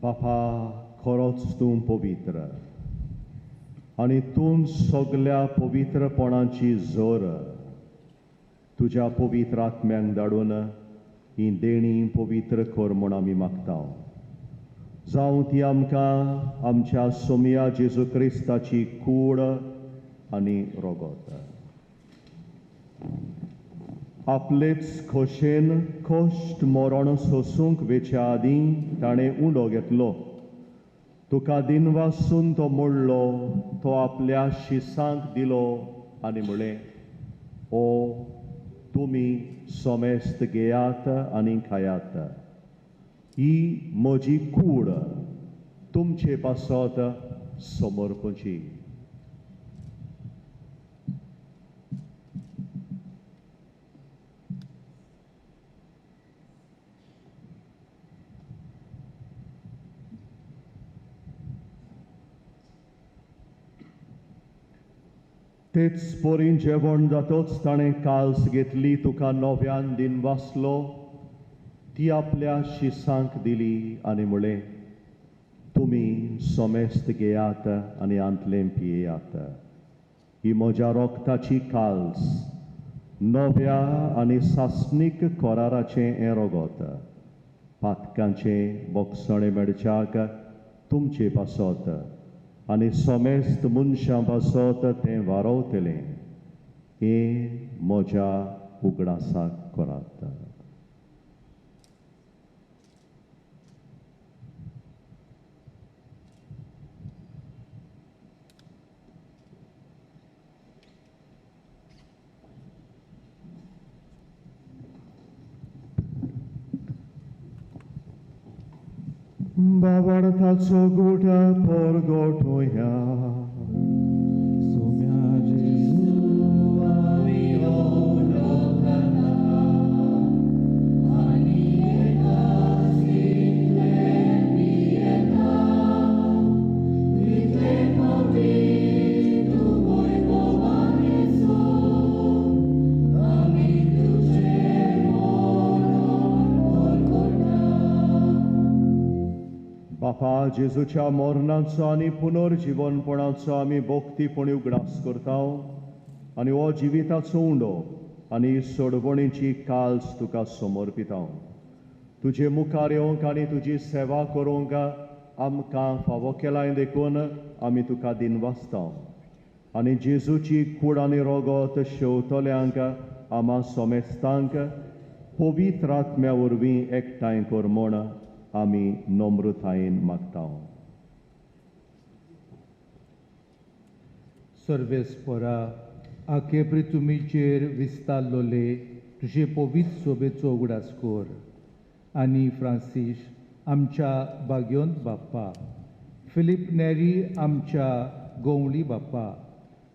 बापा, खरोच तूं पवित्र आनी तूं सगल्या पवित्रपणाची जोर तुज्या पवित्र आत्म्यांक धाडून ही देणी पवित्र कर म्हूण आमी मागतांव. जावं ती आमकां आमच्या सोमया जेजू क्रिस्ताची कूड आनी रोगोत. आपलेच खोशेन कश्ट मरण सोसूंक वेच्या आदीं ताणें उंडो घेतलो. तुका दिनवासून तो मोडलो, तो आपल्या शिसांक दिलो आनी म्हळें, ओ तुमी सोमेस्त घेयात आनी खायात. ही म्हजी कूड तुमचे पासत समर्पची. तेच पोरीन जेवण जातोच ताणें काल्स घेतली तुका नव्यान दिन वाचलो ती आपल्या शिसांक दिली आनी म्हळें तुमी सोमेस्त घेयात आनी आंतलें पियेयात ही म्हज्या रोगताची काल्स नव्या आनी सासणीक कोराराचें हें रोगोत पातकांचें बोगसणें मेळच्याक तुमचे पासत आनी सोमेस्त मनशां पासत तें वारोवतलें हें म्हज्या उगडासाक करात. Babartaco guta porgotoja. Somia Jesu बापा जेजूच्या मरणाचो आनी पुनर्जीवनपणाचो आमी भोक्तीपणी उगडास करता आनी हो जिविताचो उंडो आनी सोडवणेची काल्स तुका समर्पिता. तुजे मुखार येवंक आनी तुजी सेवा करूंक आमकां फावो केलाय देखून आमी तुका दिनवासता आनी जेजूची कूड आनी रोगोत शेवतल्यांक आमा सोमेस्तांक पवित्र आत्म्या वरवीं एकठांय कर म्हूण आमी नम्रतायेन मागता. सर्वेस्परा आखे पृथ्वीचेर विस्तारलोले तुजे पवित्र सोबेचो उगडास कर आनी फ्रांसीस आमच्या बाग्योंत बाप्पा, फिलीप नेरी आमच्या गोवळी बाप्पा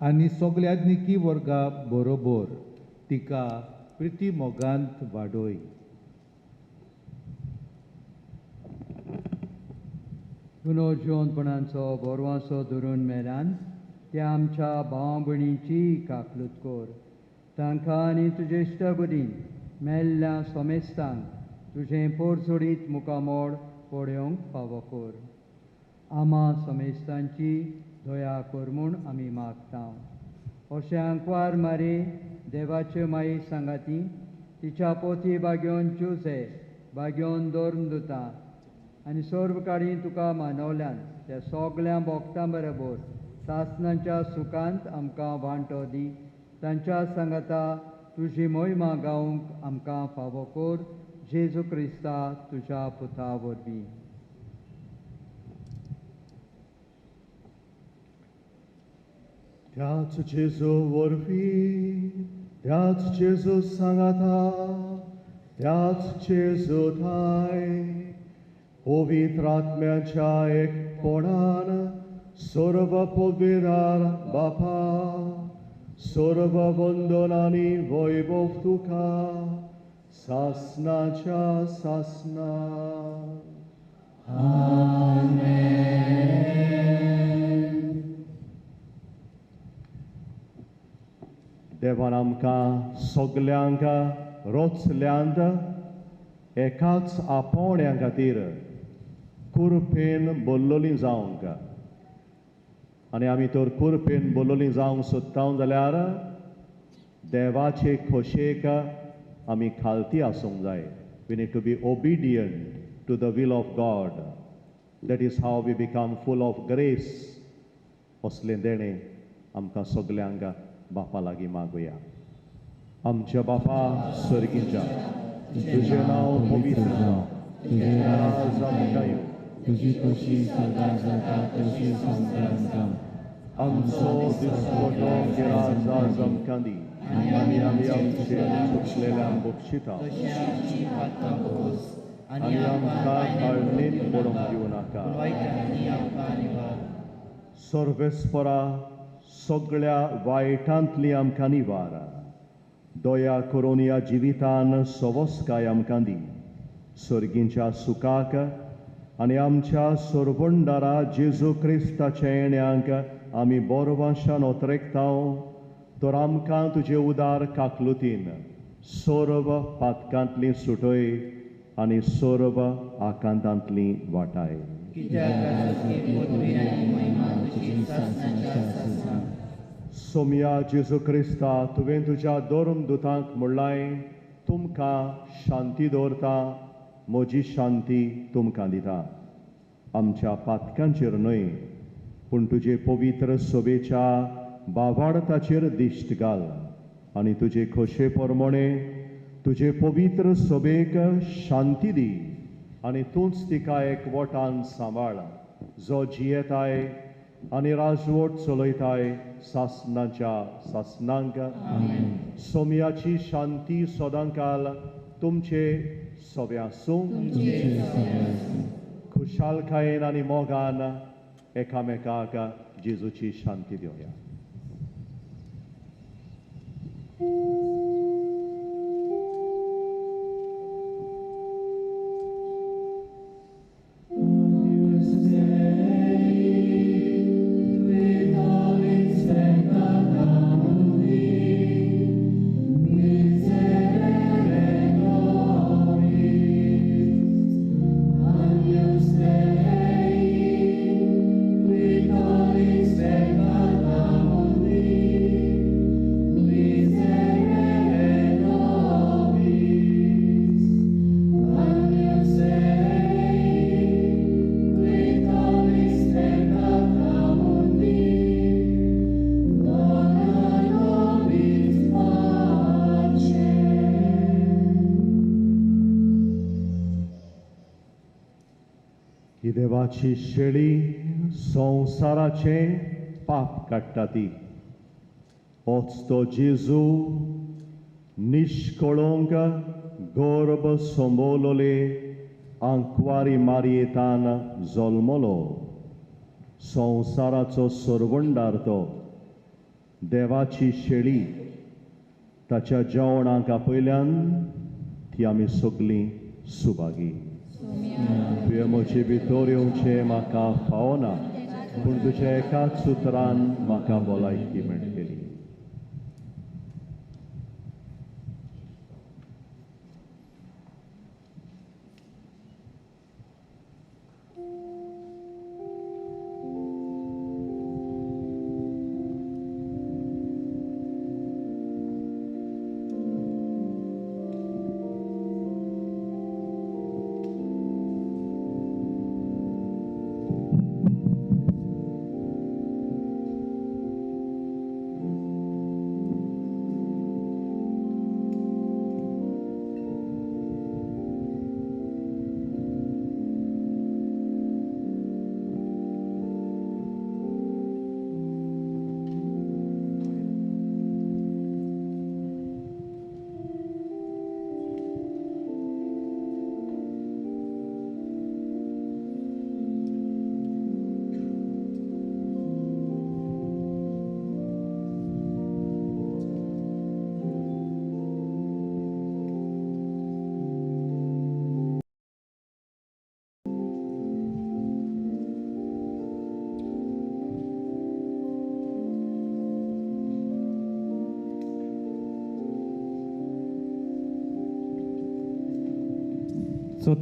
आनी सगळ्यानिकी वर्गा बरोबर तिका प्रिती मोगांत वाडोय. पुनर्जीवनपणाचो बोरवांचो धरून मेलान त्या आमच्या भाव भयणीची काकलूत कर. तांकां आनी तुजे इश्टबदीन मेल्ल्या सोमेस्तांक तुजें पोरसोडीत मुखामोड पळोवंक फावो कर. आमा सोमेस्तांची दया कर म्हूण आमी मागता. अशें आंकवार मारे देवाचे माई सांगाती तिच्या पोती बाग्योन चुसे बाग्योन दोर्न दुता आनी सर्वकाळी तुका मानवल्यान त्या सगळ्या भोगतां बरोबर सासणाच्या सुखांत आमकां वांटो दी. तांच्या सांगाता तुजी महिमा गावंक आमकां फावो कर. जेजू क्रिस्ता तुज्या पुता वरवीं. त्याच जेजू वरवीं त्याच जेजू सांगाता त्याच जेजू थाय पवित्र आत्म्याच्या एकपणान सर्व पवित्रार बापा सर्व वंदनांनी वैभव तुका सासणाच्या सासना. देवान आमकां सगल्यांक रोचल्यांत एकाच आपोवण्या खातीर कुरपेन बोल्लोलीं जावंक आनी आमी तर कुरपेन बोल्लोलीं जावंक सोदता जाल्यार देवाचे खोशेक आमी खालती आसूंक जाय. We need to be obedient to the will of God. That is how we become full of grace. असलें देणें आमकां सगल्यांक बापा लागीं मागुया. आमच्या बापा सर्गीच्या तुजें नांव पवित्र जावं. तुजें राज आमकां येवं. तुजी कशी सदां जाता तशी संक्रांतां. आमचो दिसवटो गिराज आज आमकां दी आनी आमी आमचे चुकलेल्यांक बक्षिता आनी आमकां काळणेन पडोवंक दिवं नाका. सर्वेस्परा सगळ्या वायटांतली आमकां निवार. दया करून ह्या जिवितान सवस्काय आमकां दी. सर्गींच्या सुखाक आनी आमच्या सोरबंडारा जेजू क्रिस्ताच्या येण्याक आमी बोरवाशान ओतरेकता तर आमकां तुजे उदार काकलुतीन सोरब पातकांतली सुटय आनी सोरब आकांतांतली वाटाय. सोम्या जेजू क्रिस्ता तुवें तुज्या धर्म दुतांक म्हणलाय तुमकां शांती दवरता, म्हजी शांती तुमकां दिता. आमच्या पातकांचेर न्हय पूण तुजे पवित्र सोबेच्या बावार्थाचेर दिश्ट घाल आनी तुजे खोशे पोरमोणे तुजे पवित्र सोबेक शांती दी आनी तूंच तिका एकवटान सांबाळ, जो जियेताय आनी राजवट चलयताय सासनाच्या सासनांक. सोम्याची शांती सदांकाल तुमचे सोब्यासूं खुशालकायेन आनी मोगान एकामेकाक जेजूची शांती दिवया. ही देवाची शेळी संवसाराचे पाप काडटा ती. होच तो जेजू निश्कळोंक गर्भ संबोलोले आंकवारी मारयेतान जल्मलो. संवसाराचो सर्वंडार तो, देवाची शेळी. ताच्या जेवणाक आपयल्यान ती आमी सगळीं सुभागी. तुवें म्हजे भितर येवचें म्हाका फावना, पूण तुज्या एकाच उतरान म्हाका भलायकी मेळटली.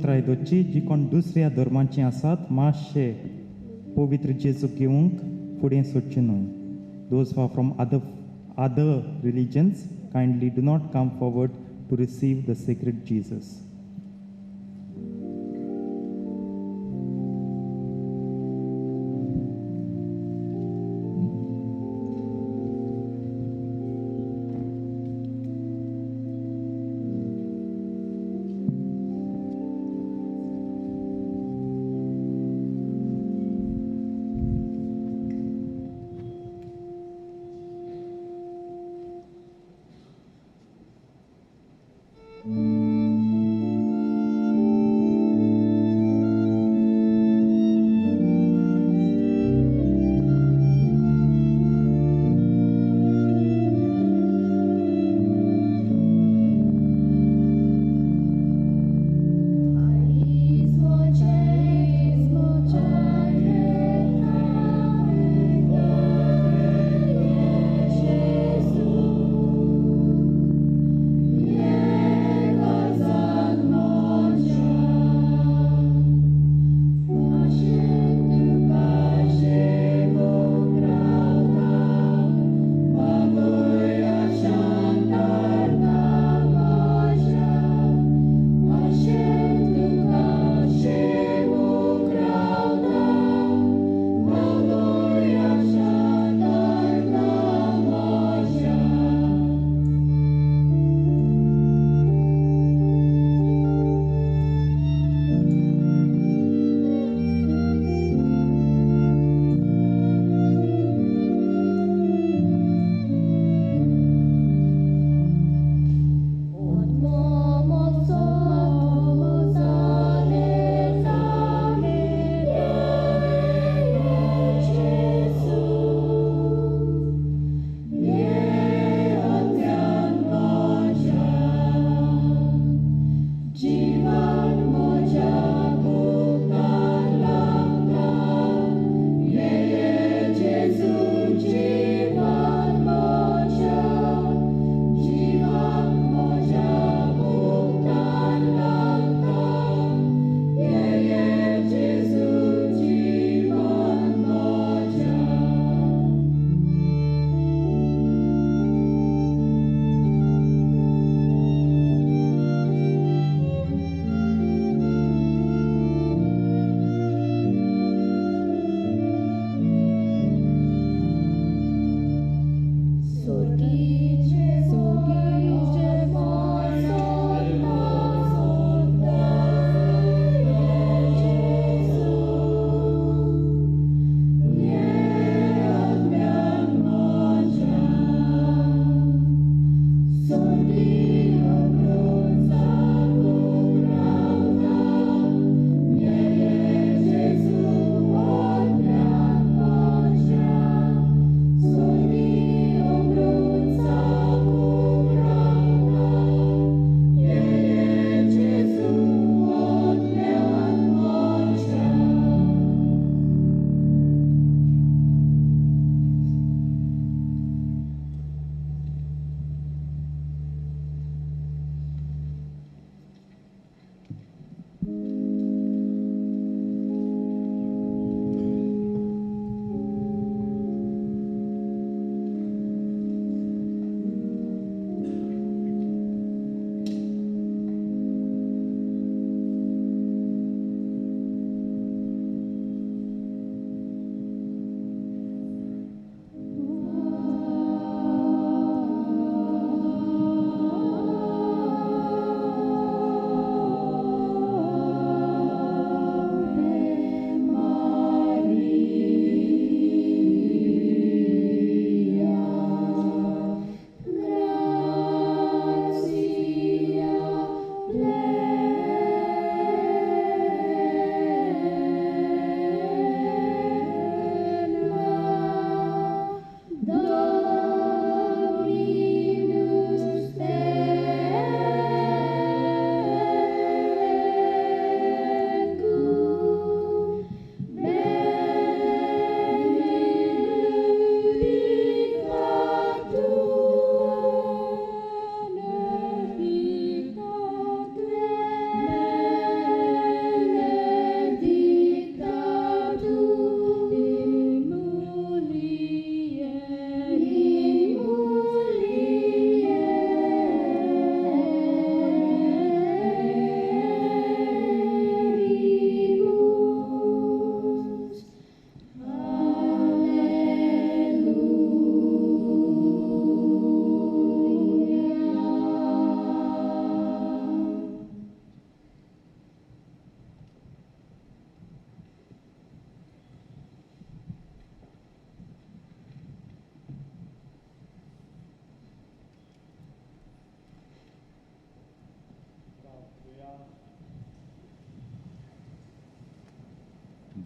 त्रायदोची जी कोण दुसऱ्या धर्मांची आसात मातशे पवित्र जेजू घेवंक फुडें सोदचे न्हय. Those are from other religions kindly do not come forward to receive the sacred Jesus.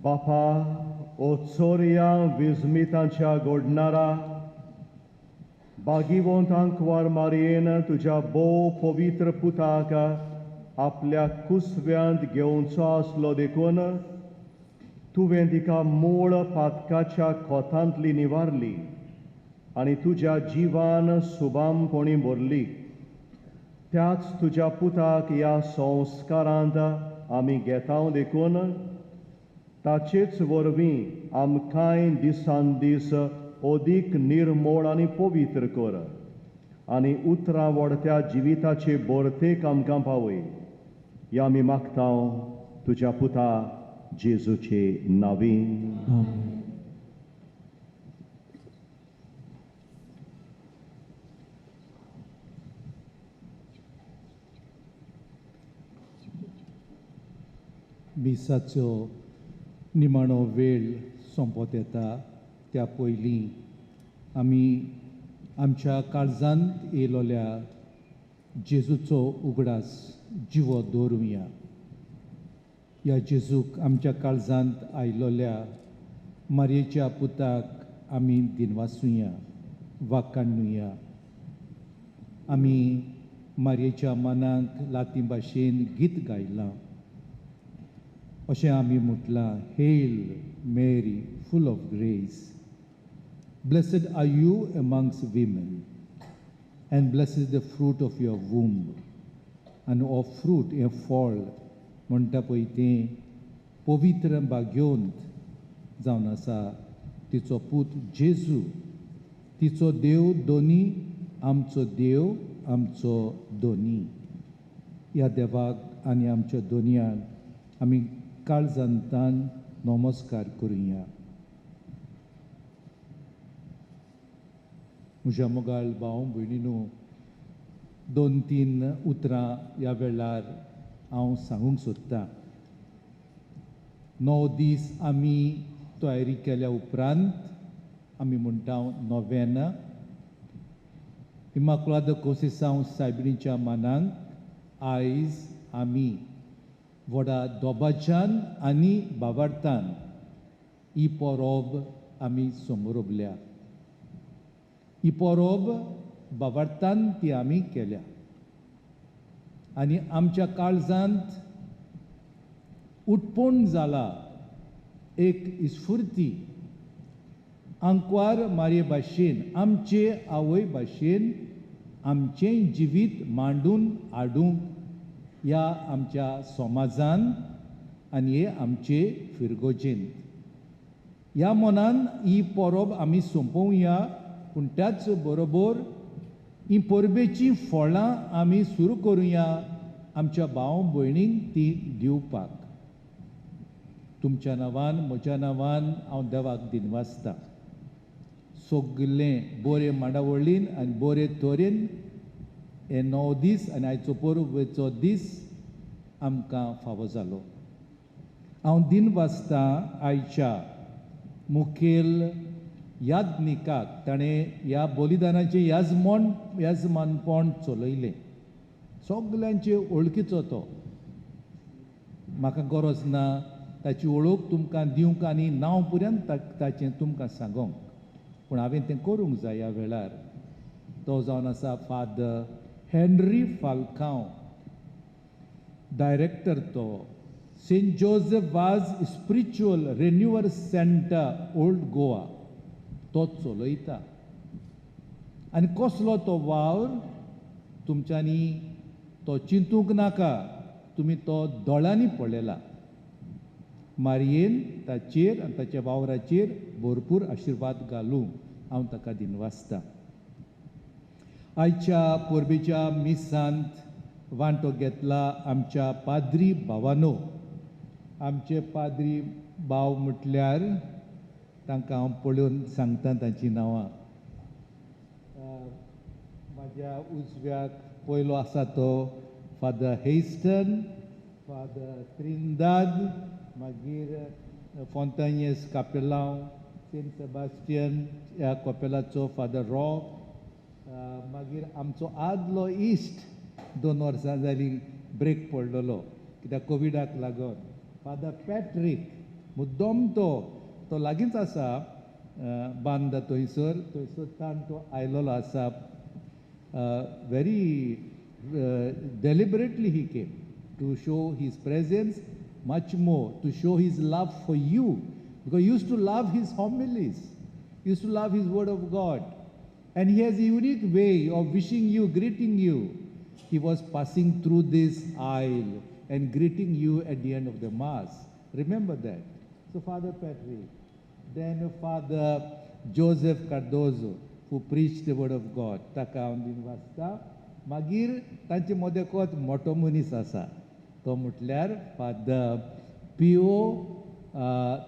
बापा ओ चोरया विस्मितांच्या घडणारा बागीवंतांक वार मारयेन तुज्या भोव पवित्र पुताक आपल्या कुसव्यांत घेवचो आसलो देखून तुवें तिका मूळ पातकाच्या खोतांतली निवारली आनी तुज्या जिवान सुबामपणी भरली. त्याच तुज्या पुताक ह्या संस्कारांत आमी घेतांव देखून ताचेच वरवीं आमकांय दिसान दीस अदीक निर्मळ आनी पवित्र कर आनी उतरां वडत्या जिविताचे बर्तेक आमकां पावय. ह्या आमी मागतांव तुज्या पुता जेजूचे नांवीन. मिसाचो निमाणो वेळ सोंपत येता त्या पयलीं आमी आमच्या काळजांत येयलोल्या जेजूचो उगडास जिवो दवरुया. ह्या जेजूक आमच्या काळजांत आयलोल्या मारयेच्या पुताक आमी दिनवासुया, वाखाणुया. आमी मारयेच्या मनाक लातीन भाशेन गीत गायलां. अशें आमी म्हटलां, hail Mary full of grace, blessed are you amongst women and blessed is the fruit of your womb. And of fruit हें फळ म्हणटा पळय तें पवित्र भाग्योंत जावन आसा तिचो पूत जेजू. तिचो देव दोनी, आमचो देव आमचो दोनी. ह्या देवाक आनी आमच्या दोनयाक आमी काळजांतान नमस्कार करुया. म्हज्या मोगाळ भाव भयणीनो, 2-3 उतरां ह्या वेळार हांव सांगूंक सोदतां. 9 दीस आमी तयारी केल्या उपरांत आमी म्हणटा नोवेना. इमाकुलाद कोसेसांव सायबिणीच्या मानान आयज आमी व्हडा दोबाज्यान आनी बाबार्थान ही परब आमी समोरबल्या. ही परब बाबार्थान ती आमी केल्या आनी आमच्या काळजांत उत्पन्न जाला एक इस्फुर्ती. आंकवार मारये भाशेन, आमचे आवय भाशेन आमचें जिवीत मांडून हाडूंक ह्या आमच्या समाजान आनी हे आमचे फिरगोजेन. ह्या मनान ही परब आमी सोंपोवया, पूण त्याच बरोबर ही परबेची फळां आमी सुरू करुया आमच्या भाव भयणींक ती दिवपाक. तुमच्या नांवान, म्हज्या नांवान हांव देवाक दिनवासतां. सगळें बरे मांडावळीन आनी बरे तरेन हे 9 दीस आनी आयचो परबेचो दीस आमकां फावो जालो. हांव दिनवासतां आयच्या मुखेल याज्ञिकाक. ताणें ह्या बलिदानाचें याजमानपण चलयलें. सगल्यांचे वळखीचो तो. म्हाका गरज ना ताची वळख तुमकां दिवंक आनी नांव पर्यंत ताचें तुमकां सांगूंक, पूण हांवें तें करूंक जाय ह्या वेळार. तो जावन आसा फादर हेनरी फाल्कांव, डायरेक्टर तो Saint Joseph Vaz spiritual renewal centre Old Goa. तो चलयता. आनी कसलो तो वावर तुमच्यांनी तो चिंतूंक नाका. तुमी तो दोळ्यांनी पळयला. मारयेन ताचेर आनी ताच्या वावराचेर भरपूर आशिर्वाद घालूंक हांव ताका दिनवासतां. आयच्या परबेच्या मिसांत वांटो घेतला आमच्या पाद्री भावानो. आमचे पाद्री भाव म्हटल्यार तांकां हांव पळोवन सांगता तांचीं नांवां. म्हाज्या उजव्याक पयलो आसा तो फादर हेस्टन, फादर त्रिंदाद, मागीर फोंतानेस कापेलांव, सेंट सेबास्टियन ह्या कपेलाचो फादर रॉक, मागीर आमचो आदलो इश्ट 2 वर्सां जालीं ब्रेक पडलेलो कित्याक कोविडाक लागून फादर पॅट्रीक. मुद्दम तो लागींच आसा बांद थंयसरतान तो आयलोलो आसा very deliberately he came to show his presence, much more to show his love for you, because he used to love his homilies, he used to love his word of God, and he has a unique way of wishing you, greeting you. He was passing through this aisle and greeting you at the end of the Mass. Remember that. So Father Patrick, then Father Joseph Cardozo, who preached the word of God, taka हांव दिन वाचता. मागीर तांचे मदेकोत मोठो मनीस आसा, तो म्हटल्यार फादर पिओ,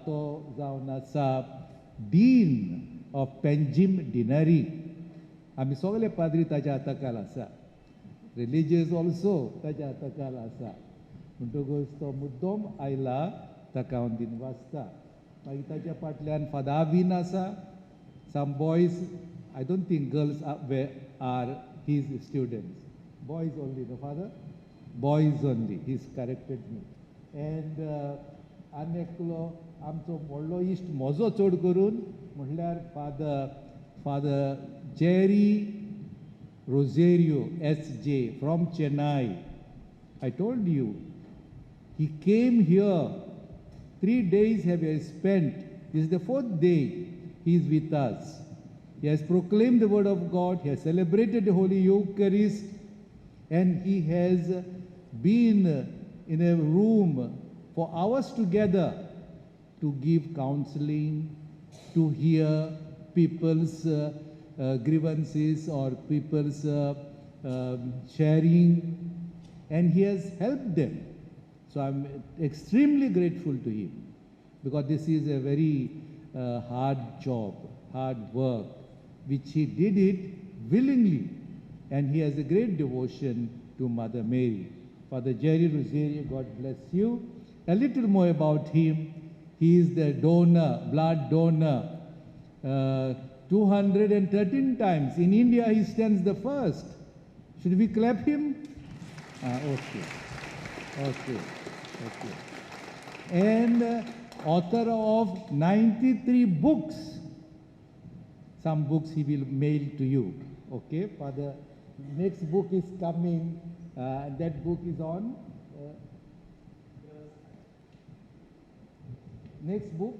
तो जावन आसा डीन ऑफ पेंजीम डिनरी. आमी सगळे पाद्री ताच्या हाताखाल आसा, रिलिजियस ऑल्सो ताच्या हाताखाल आसा. म्हणटकूच तो मुद्दम आयला, ताका हांव दिन वाचता. मागीर ताच्या फाटल्यान फादर आविन आसा. Some boys, I don't think girls are his students. Boys only, no father? Boys only. He's corrected me. And आनेकलो आमचो व्हडलो इश्ट म्हजो चड करून म्हटल्यार father Jerry Rosario S.J. from Chennai. I told you, he came here. 3 days have I spent. This is the 4th day he is with us. He has proclaimed the word of God, he has celebrated the Holy Eucharist, and he has been in a room for hours together to give counseling, to hear people's grievances or people's sharing, and he has helped them. So I'm extremely grateful to him, because this is a very hard job, hard work, which he did it willingly, and he has a great devotion to Mother Mary. Father Jerry Rosario, God bless you. A little more about him. He is the donor, blood donor. 213 times. In India, he stands the first. Should we clap him? Okay. And author of 93 books. Some books he will mail to you. Okay, Father. Next book is coming. That book is on. Next book.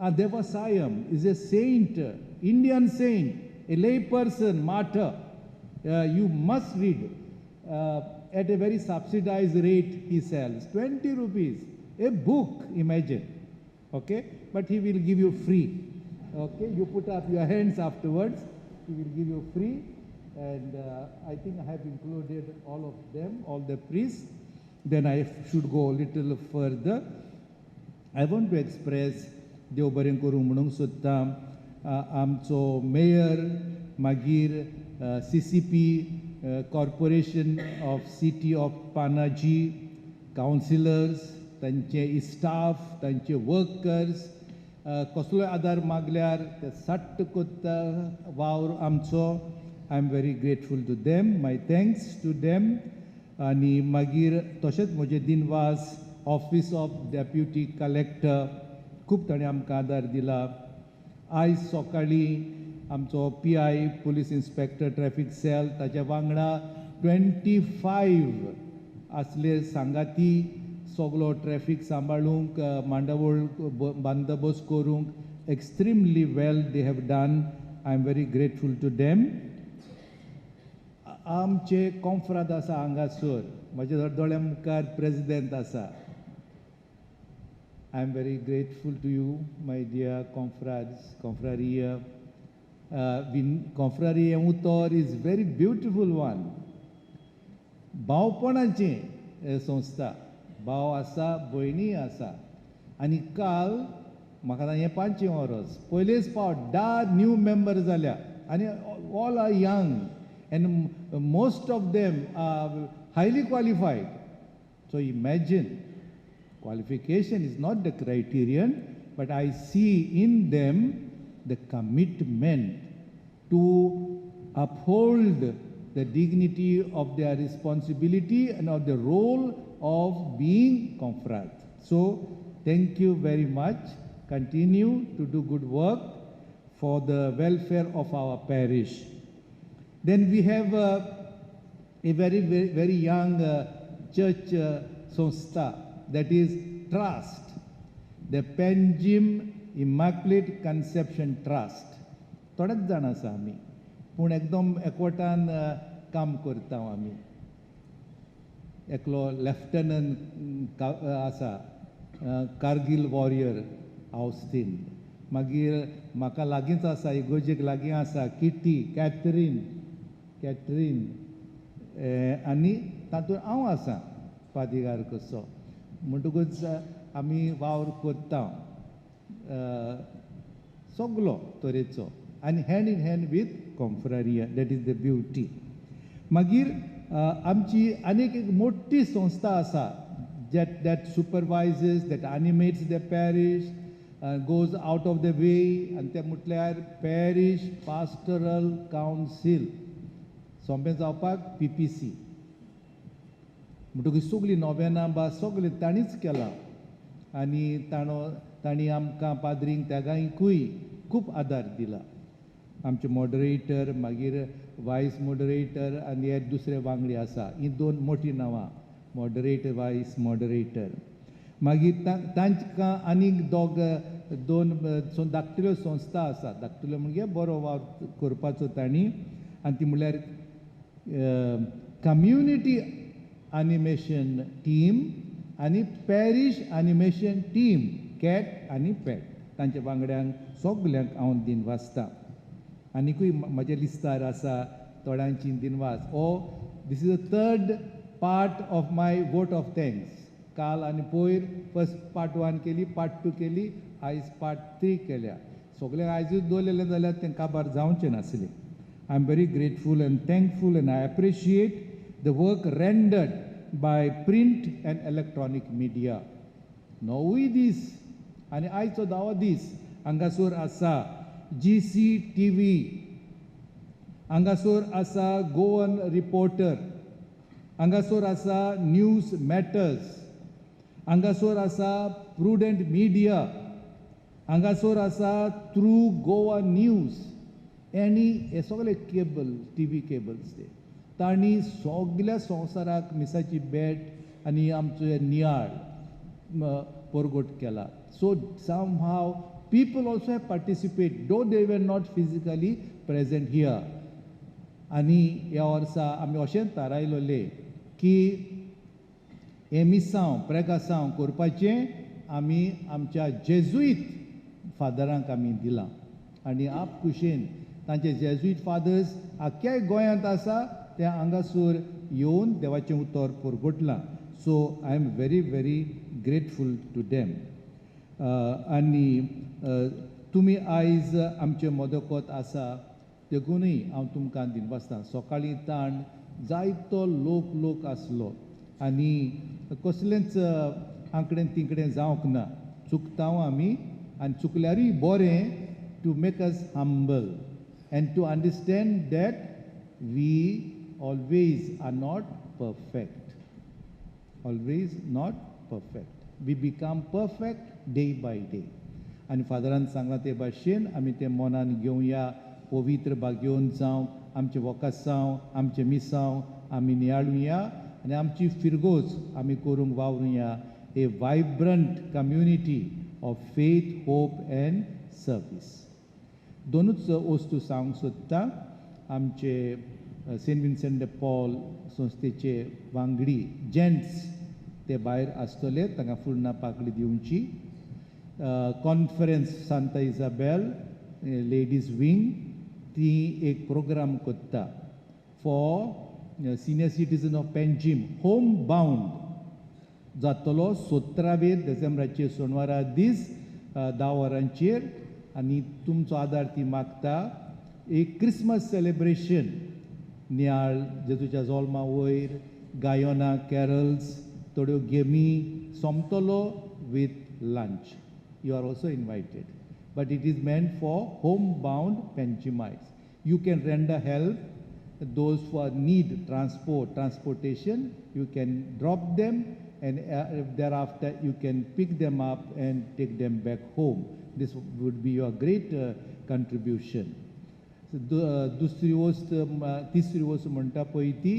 Devasayam is a saint, Indian saint, a lay person, martyr. You must read. At a very subsidized rate he sells. 20 rupees. A book, imagine. Okay? But he will give you free. Okay? You put up your hands afterwards. He will give you free. And I think I have included all of them, all the priests. Then I should go a little further. I want to express देव बरें करूं म्हणूंक सोदता आमचो mayor, मागीर CCP, corporation of city of Panaji, councillors, तांचे staff, तांचे workers, कसलोय आदार मागल्यार ते सट्ट कोत्ता वावर आमचो. I am very grateful to them. My thanks to them. आनी मागीर तशेंच म्हजे दिनवास, ऑफिस ऑफ डेप्युटी कलेक्टर, खूब ताणें आमकां आदार दिला. आयज सकाळीं आमचो PI, police inspector, traffic cell, ताच्या वांगडा 25 आसले सांगाती, सगलो ट्रॅफिक सांबाळूंक, मांडावळ बंदोबस्त करूंक extremely well they have done. I am very grateful to them. आमचे कॉन्फ्राद आसा हांगासर, म्हज्या दोळ्या मुखार प्रेसिडेंट आसा. I am very grateful to you, my dear confrades, confraria. Confraria Utor is very beautiful one. भावपणाचें संस्था, भाव आसा, भयणी आसा. आनी काल म्हाका हें 5 वरोस पयलेच फावट 10 न्यू मेंबर जाल्या, आनी all are young and most of them are highly qualified. So imagine, qualification is not the criterion, but I see in them the commitment to uphold the dignity of their responsibility and of the role of being confrade. So Thank you very much. Continue to do good work for the welfare of our parish. Then we have a very young church sonstha, that is Trust, the Panjim Immaculate Conception Trust. थोडेच जाण आसा आमी, पूण एकदम एकवटान काम करता आमी. एकलो लेफ्टनंट आसा, कारगिल वॉरियर हावस्तीन. मागीर म्हाका लागींच आसा, इगोजेक लागीं आसा कॅथरीन, आनी तातूंत हांव आसा पादिगार कसो. म्हणटकूच आमी वावर करता सगलो तरेचो, आनी हँड इन हँड वीथ कॉन्फ्रारिया. That is the beauty. मागीर आमची आनीक एक मोठी संस्था आसा that supervises, that animates the parish, goes out of the way, and ते म्हटल्यार parish pastoral council, सोंपें जावपाक PPC. म्हणटकूच सगळीं नोवेना बा सगळें ताणीच केलां, आनी ताणी आमकां पाद्रींक तेगांयकूय खूब आदार दिला. आमचे मॉडरेटर, मागीर वायस मॉडरेटर, आनी हे दुसरे वांगडी आसा. हीं दोन मोठी नांवां, मॉडरेटर, वायस मॉडरेटर. मागीर तांकां आनीक दोन धाकट्यो संस्था आसा. धाकट्यो म्हणजे बरो वावर करपाचो तांणी, आनी ती म्हळ्यार कम्युनिटी एनिमेशन टीम आनी पॅरीश एनिमेशन टीम, कॅट आनी पॅट. तांच्या वांगड्यांक सगल्यांक हांव दिनवासता. आनीकूय म्हज्या लिस्टार आसा थोड्यांची दिनवास. This is the third part of my vote of thanks. काल आनी पयर फर्स्ट पार्ट 1 केली, पार्ट 2 केली, आयज पार्ट 3 केल्या. सगळ्यांक आयजूच दवरलेलें जाल्यार तें काबार जावचें नासलें. I am very grateful and thankful, and I appreciate the work rendered by print and electronic media. 9 दीस आनी आयचो 10वो दीस हांगासर आसा GCTV, हांगासर आसा गोवन रिपोर्टर, हांगासर आसा न्यूज मॅटर्स, हांगासर आसा प्रुडंट मिडिया, हांगासर आसा थ्रू गोवा न्यूज, आनी हे सगळे केबल, TV केबल्स ते. तांणी सगळ्या संवसाराक मिसाची बॅट आनी आमचो नियाळ परगट केला. सो somehow people also have participated, though they were not physically present here. आनी ह्या वर्सा आमी अशेंच थारायलोलें की हे मिसांव प्रेगासांव करपाचें आमी आमच्या जेजुईत फादरांक आमी दिलां. आनी आप कुशेन तांचे जेजुईट फादर्स आख्याय गोंयांत आसा, ते हांगासर येवन देवाचें उतर परगटलां. So I am very very grateful to them. आनी तुमी आयज आमचे मदकोत आसा, देखूनय हांव तुमकां दिनवासतां. सकाळीं ताण जायतो लोक आसलो, आनी कसलेंच आंकडें तिंकडें जावंक ना. चुकतांव आमी, आनी चुकल्यारूय बरें to make us humble and to understand that we always are not perfect. Always not perfect. We become perfect day by day. आनी फादरान सांगलां ते भाशेन आमी तें मनान घेवया, पवित्र बा घेवन जावं, आमचे वोकासांव, आमचे मिसांव आमी नियाळुया, आनी आमची फिरगोज आमी करूंक वावरुया. A vibrant community of faith, hope and service. दोनूच वस्तू सांगूंक सोदता. आमचे सेंट विन्सेंट de पॉल संस्थेचे वांगडी जेंट्स ते भायर आसतले, तांकां फुडना पाकळी दिवची. Conference Santa Isabel ladies wing ती एक प्रोग्राम करता for senior citizen of Panjim, home bound जातलो 17 डिसेंबराचे सोनवारा दीस 10 वरांचेर. आनी तुमचो आदार ती मागता. एक क्रिसमस सेलेब्रेशन नियाळ जेजूच्या जल्मा वयर, गायोना कॅरल्स, थोड्यो गेमी सोमतलो with lunch. You are also invited, but it is meant for homebound Panchimites. You can render help. Those who need transportation, you can drop them and thereafter you can pick them up and take them back home. This would be a great contribution. दुसरी वस्त तिसरी वस्त म्हणटा पळय ती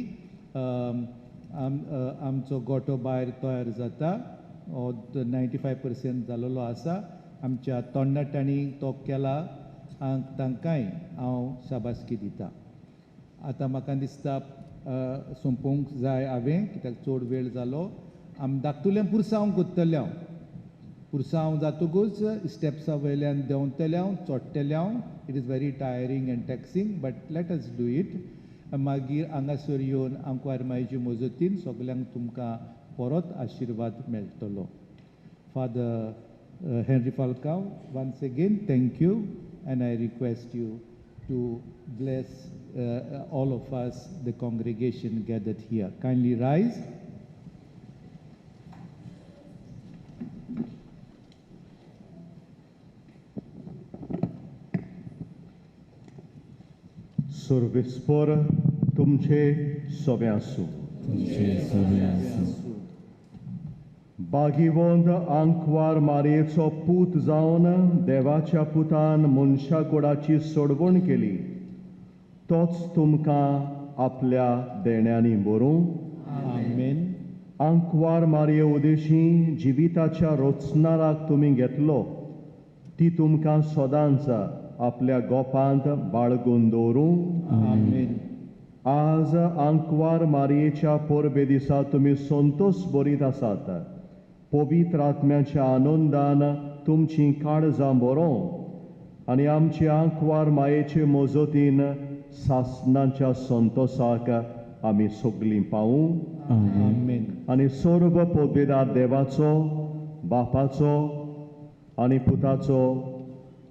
आमचो गोठो भायर तयार जाता 95% जाल्लो आसा. आमच्या तरणाट्यांनी तो केला, तांकांय हांव शाबासकी दिता. आतां म्हाका दिसता सोंपोवंक जाय हांवें, कित्याक चड वेळ जालो. धाकटुलें पुरसांव कोत्तलें हांव. पुरसांव जातकूच स्टेप्सा वयल्यान देंवतलें हांव, चडटलें हांव. It is very tiring and taxing, but let us do it. मागीर हांगासर येवन आंकवार मायेचे मजतीन सगल्यांक तुमकां परत आशिर्वाद मेळटलो. Father Henry Falcao, once again, thank you, and I request you to bless all of us, the congregation gathered here. Kindly rise. Survispor तुमचे सोबे आसूं. बागीवंत आंकवार मारयेचो पूत जावन देवाच्या पुतान मनशा कुळाची सोडवण केली, तोच तुमकां आपल्या देण्यांनी भरूं. आमेन. आंकवार मारये उदेशी जिविताच्या रोचणाराक तुमी घेतलो, ती तुमकां सदांच आपल्या गोपांत बाळगून दवरूं. आमेन. आज आंकवार मारयेच्या परबे दिसा तुमी संतोष बरीत आसात. पवित्र आत्म्याच्या आनंदान तुमची काळजां बरों आनी आमचे आंकवार मायेचे मजतीन सासणाच्या संतोषाक आमी सगळीं पावूं. आमेन. आनी सर्व पदवेदार देवाचो, बापाचो आनी पुताचो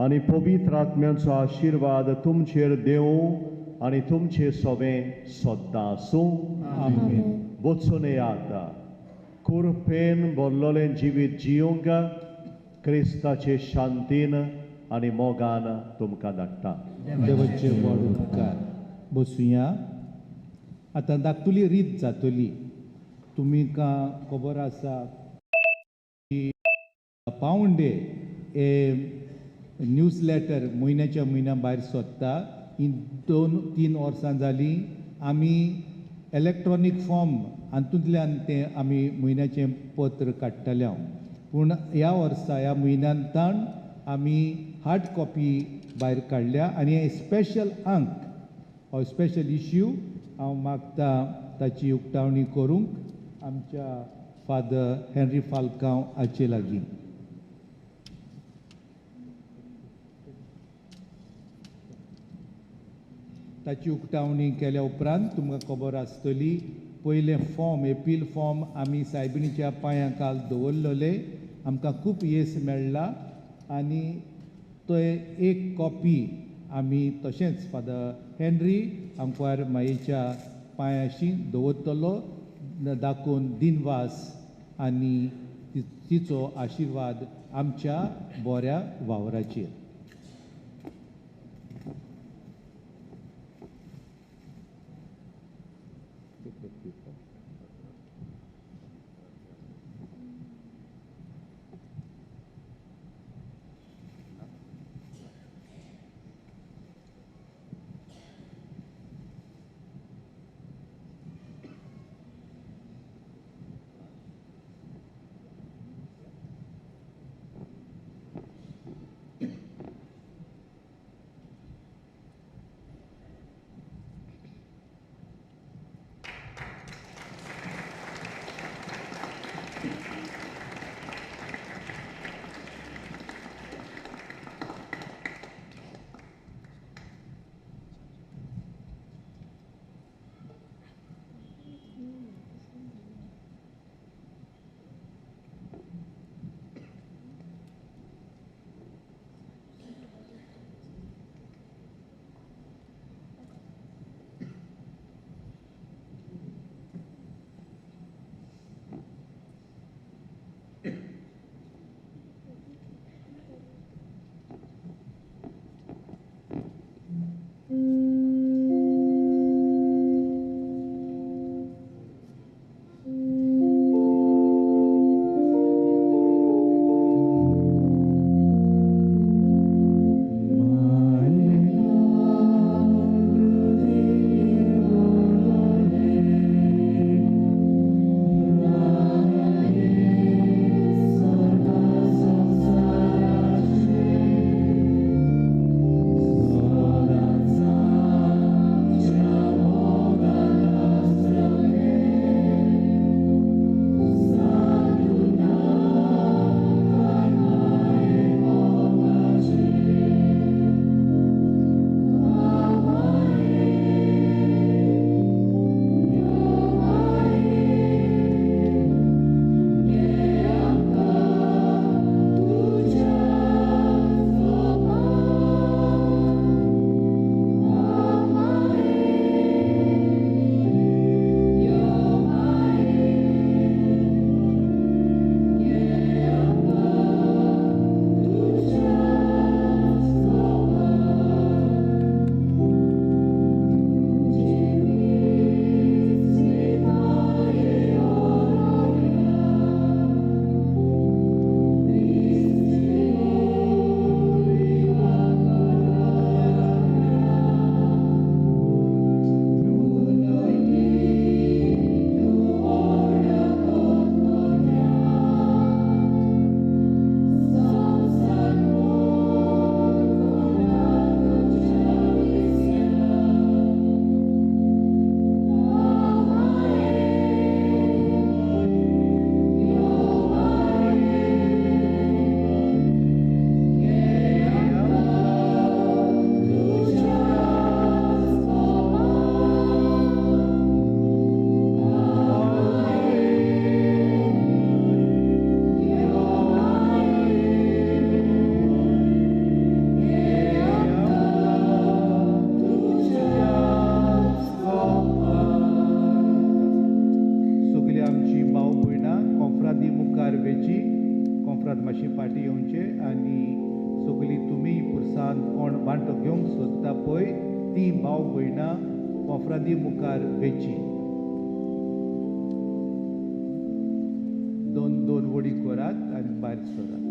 आनी पवित्र आत्म्याचो आशिर्वाद तुमचेर देवूं आनी तुमचे सोबें सद्दां आसूं. आमेन. वचून येयात. कुरपेन भरलोलें जिवीत जियोंक क्रिस्ताचे शांतीन आनी मोगान तुमकां धाडटा. देवाचे व्हड उपकार. बसुया. आतां धाकटुली रीत जातली. तुमकां खबर आसा की पावंड डे हे न्यूज लेटर म्हयन्याच्या म्हयन्या भायर सरता. ही 2-3 वर्सां जालीं आमी इलेक्ट्रॉनीक फॉर्म हातूंतल्यान तें आमी म्हयन्याचें पत्र काडटाले हांव. पूण ह्या वर्सा ह्या म्हयन्यांतान आमी हार्ड कॉपी भायर काडल्या आनी हे स्पेशल अंक हो स्पेशल इश्यू हांव मागता ताची उक्तावणी करूंक आमच्या फादर हेनरी फाल्कांव हाचे लागीं. ताची उक्तावणी केल्या उपरांत तुमकां खबर आसतली, पयले फॉर्म एपील फॉर्म आमी सायबिणीच्या पांया काल दवरलेले. आमकां खूब येस मेळ्ळा आनी तो एक कॉपी आमी तशेंच फादर हेनरी आंकवार मायेच्या पांयाशी दवरतलो, दाखोवन दिनवास आनी तिचो आशिर्वाद आमच्या बऱ्या वावराचेर. दोनी भाव भयणां कोंफरांदी मुखार वेची दोन दोन वडी करात आनी भायर सरात.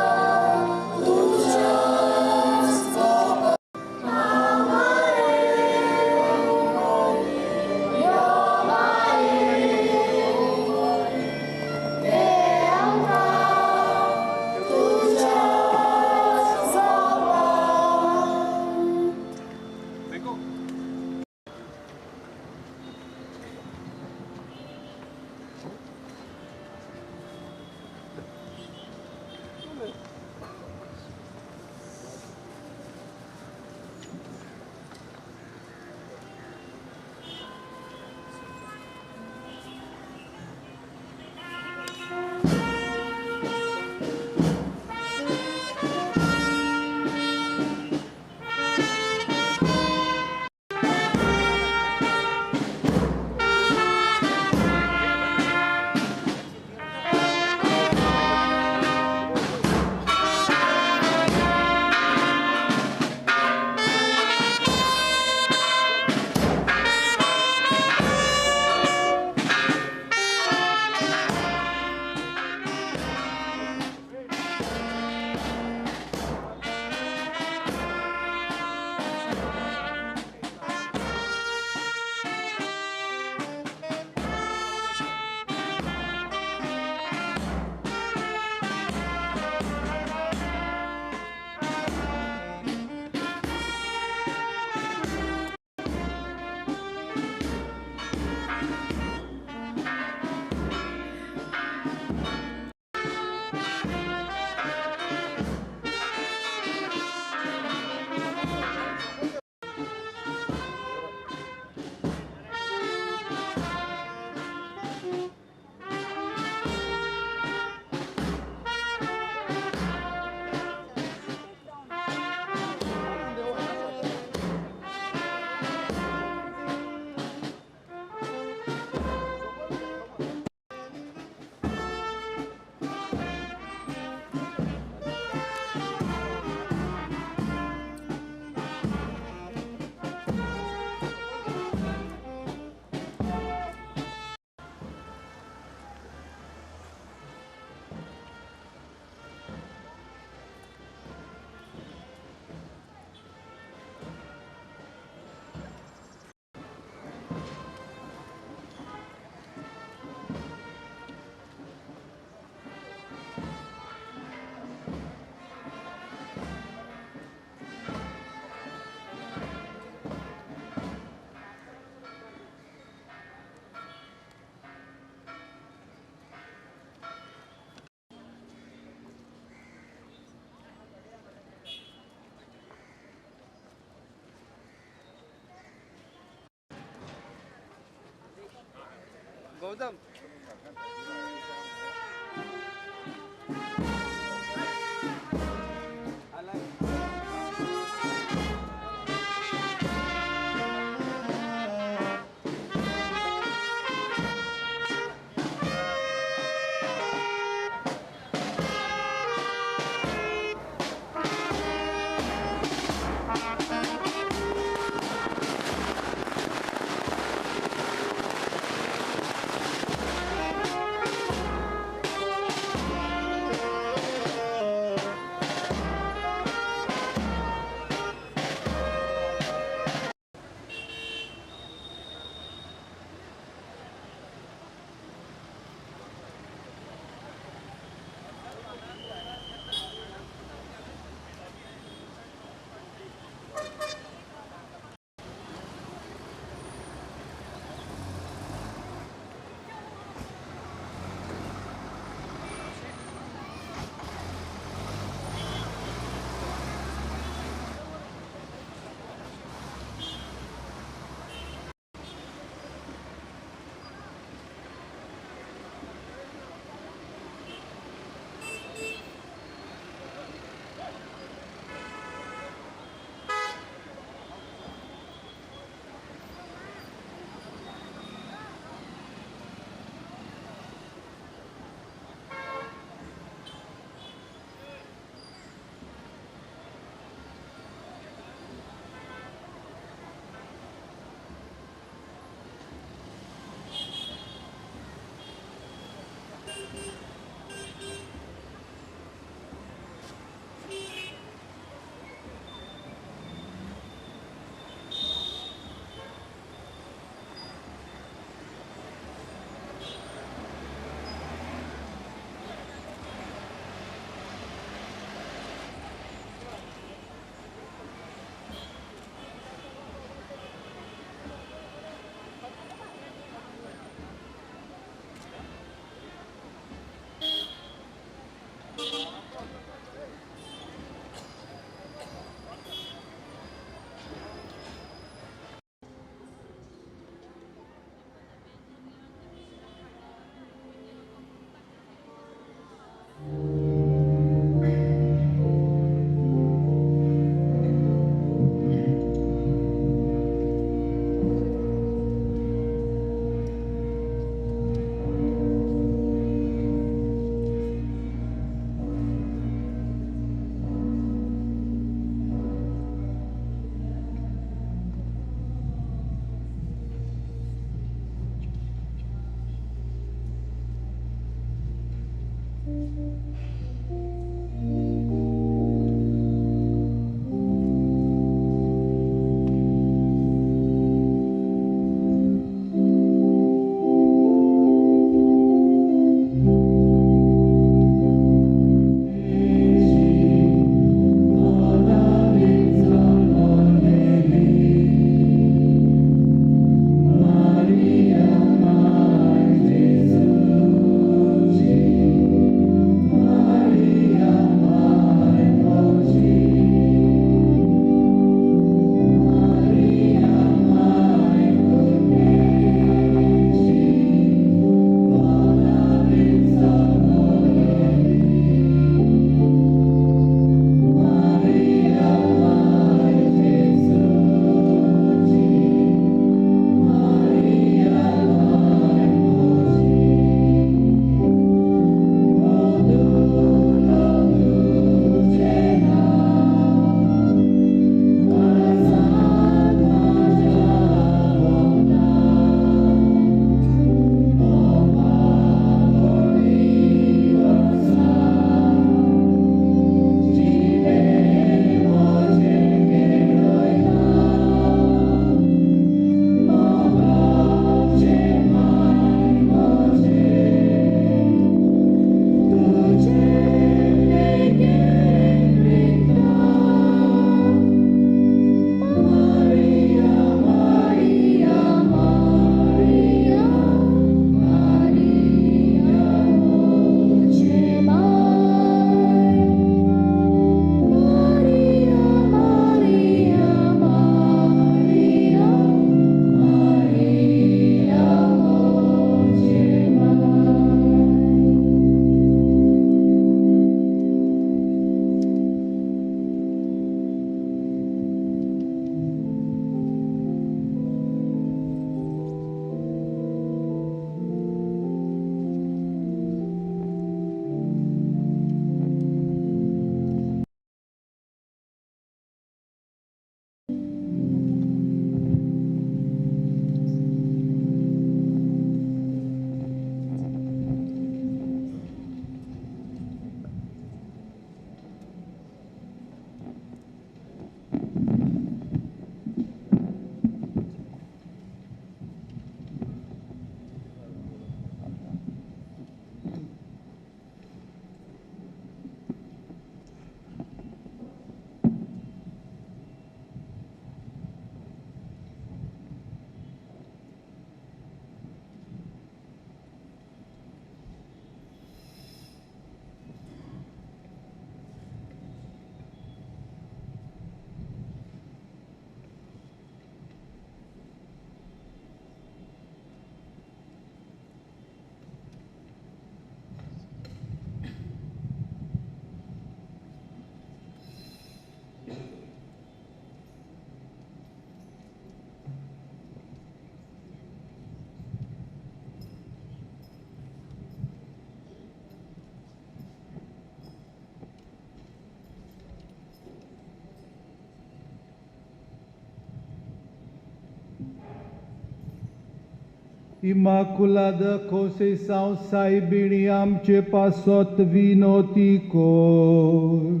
Immaculada Conceição Saibini amce pasot vinoti cor.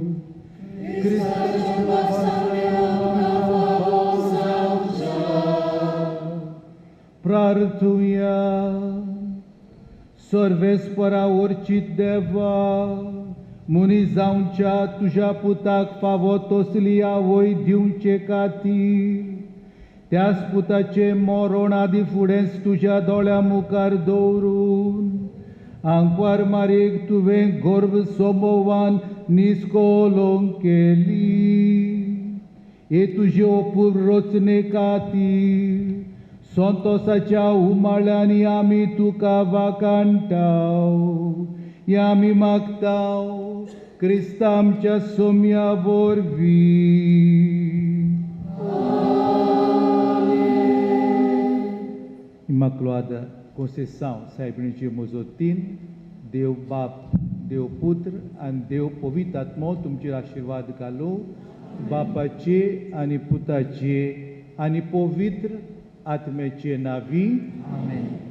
Prartuia sorvespora urcit deva munizauncia tuja putak favotoslia voi diunce catir. Te-as putace morona di fudens tuja dolea mucar dourun. Anquar mareg tu ven gorb somovan niscolonkeli. E tuje opur roțne catir. Sontos acea umalani ami tu cava cantau. Iami mactau, Cristam cea somia vorbi. Immaculada Conceição Saibnici Mozotin, Deu Bap, Deu Putr, and Deu Povitat Motum Chirashirvad Kalu, Bapace, Ani Putace, Ani Povitr, Atmece Navi. Amen.